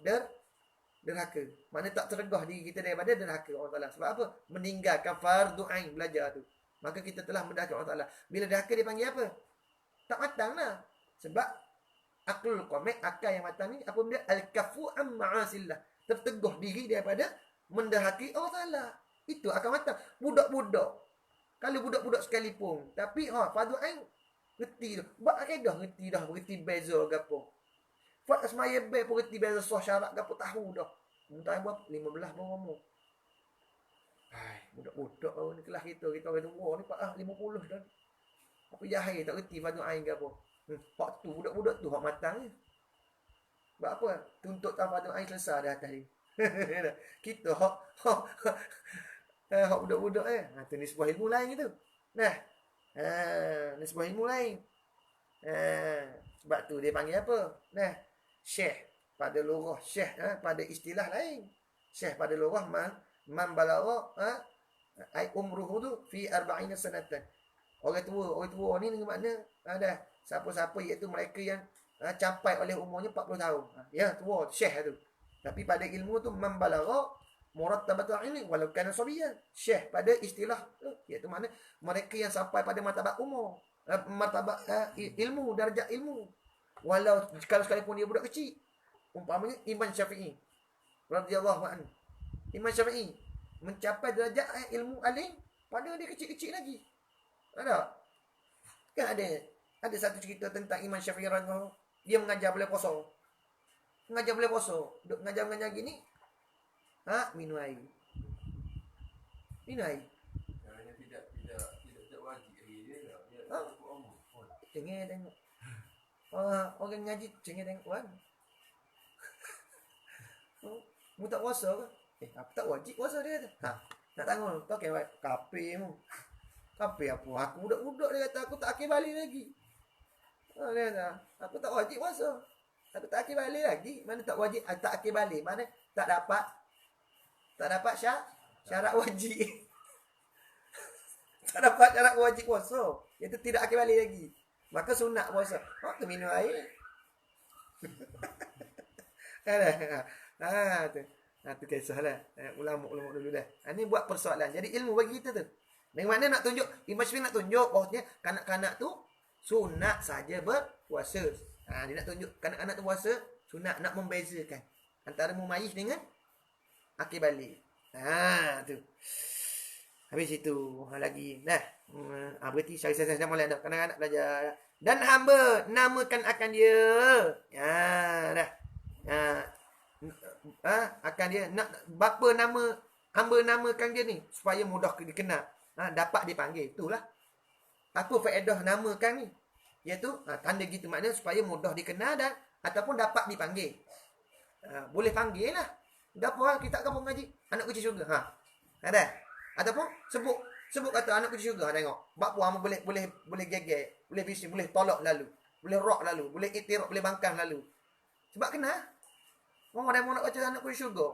Derhaka. Makna tak tergah diri kita daripada derhaka Allah Taala. Sebab apa? Meninggalkan fardu ain belajar tu. Maka kita telah menderhaka Allah Taala. Bila derhaka dia panggil apa? Tak matang lah. Sebab aklul qamih, akal yang matang ni apabila al-kafu am ma'asillah. Terteguh diri daripada menderhaki Allah Taala. Itu akal matang. Budak-budak. Kalau budak-budak sekalipun. Tapi fardu ain reti tu. Buat akidah reti dah. Reti beza ke apa. Buat semaya baik pun reti beza sah syarat ke apa tahu dah. Entah berapa? 15 pun ngomong. Budak-budak ni kelas kita. Kita orang tua ni 50 dah. Apa jahil tak reti fardu ain ke apa. Hak tu budak-budak tu hak matang ni. Sebab apa? Tuntut tak fardu ain selesai dah atas ni. Kita hak budak-budak tu ni sebuah ilmu lain gitu. Ni sebuah ilmu lain. Sebab tu dia panggil apa? Syekh pada lurah, syekh pada istilah lain. Syekh pada lurah man balagha ai umruhu tu fi 40 sanatan. Orang tua ni dengan makna dah siapa-siapa iaitu mereka yang capai oleh umurnya 40 tahun. Ya, tua syekh tu. Tapi pada ilmu tu man balagha murattabatul ilmi walau kana sabiyan. Syekh pada istilah iaitu makna mereka yang sampai pada martabat umur, martabat ilmu, darjat ilmu. Walau kalau sekalipun dia budak kecil. Umpamanya Imam Syafi'i radhiyallahu anhu. Imam Syafi'i mencapai darjat ilmu alim pada dia kecil-kecil lagi. Ada? Kan ada satu cerita tentang Imam Syafi'i radhiyallahu anhu. Dia mengajar boleh puasa. Duk mengajar gini. Minum air. Caranya tidak wajib dia. Cengeng tengok. Orang ngaji cengeng tengok kan. Mu tak puasa ke? Aku tak wajib puasa dia kata. Nak tanggung tu okey kape mu. Kape apa? Aku budak-budak dia kata aku tak akhir balik lagi. Dia kata aku tak wajib puasa. Aku tak akhir balik lagi. Mana tak wajib tak akhir balik? Mana tak dapat syarat wajib. Tak dapat syarat wajib puasa. Itu tidak akhir balik lagi. Maka sunat puasa. Tu minum air. Tu kisahlah. Ulama dulu dah. Ini buat persoalan. Jadi ilmu bagi kita tu. Dengan mana nak tunjuk? Imam Syafi'i nak tunjuk bahawasanya kanak-kanak tu sunat saja berpuasa. Dia nak tunjuk kanak-kanak tu puasa sunat, nak membezakan antara mumayyiz dengan akhir balik. Tu. Habis itu lagi. Berarti saya dah mulai dah. Kanak-kanak belajar. Dan hamba namakan akan dia. Akan dia. Bapa nama hamba namakan dia ni supaya mudah dikenal. Dapat dipanggil. Itulah. Apa faedah namakan ni? Iaitu tanda gitu maknanya supaya mudah dikenal dan ataupun dapat dipanggil. Boleh panggil lah. Dapur kita kampung ngaji anak kunci syurga. Ada. Ataupun sebut kata anak kunci syurga tengok. Bab puan boleh geger, boleh bising, boleh tolak lalu, boleh rock lalu, boleh itiraf, boleh bangkang lalu. Sebab kenal. Orang ada mau nak baca anak kunci syurga.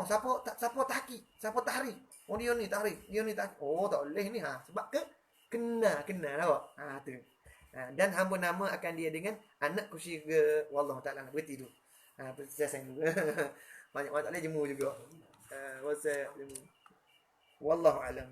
Siapa tahqiq, siapa tahrik. Dia ni tahrik, dia ni tahrik. Tak boleh ni sebab kenal awak. Tu. Dan hamba nama akan dia dengan anak kunci syurga. Wallahu taala berarti tu. Saya dulu. Banyak tak boleh jemu juga. Wallahu alam.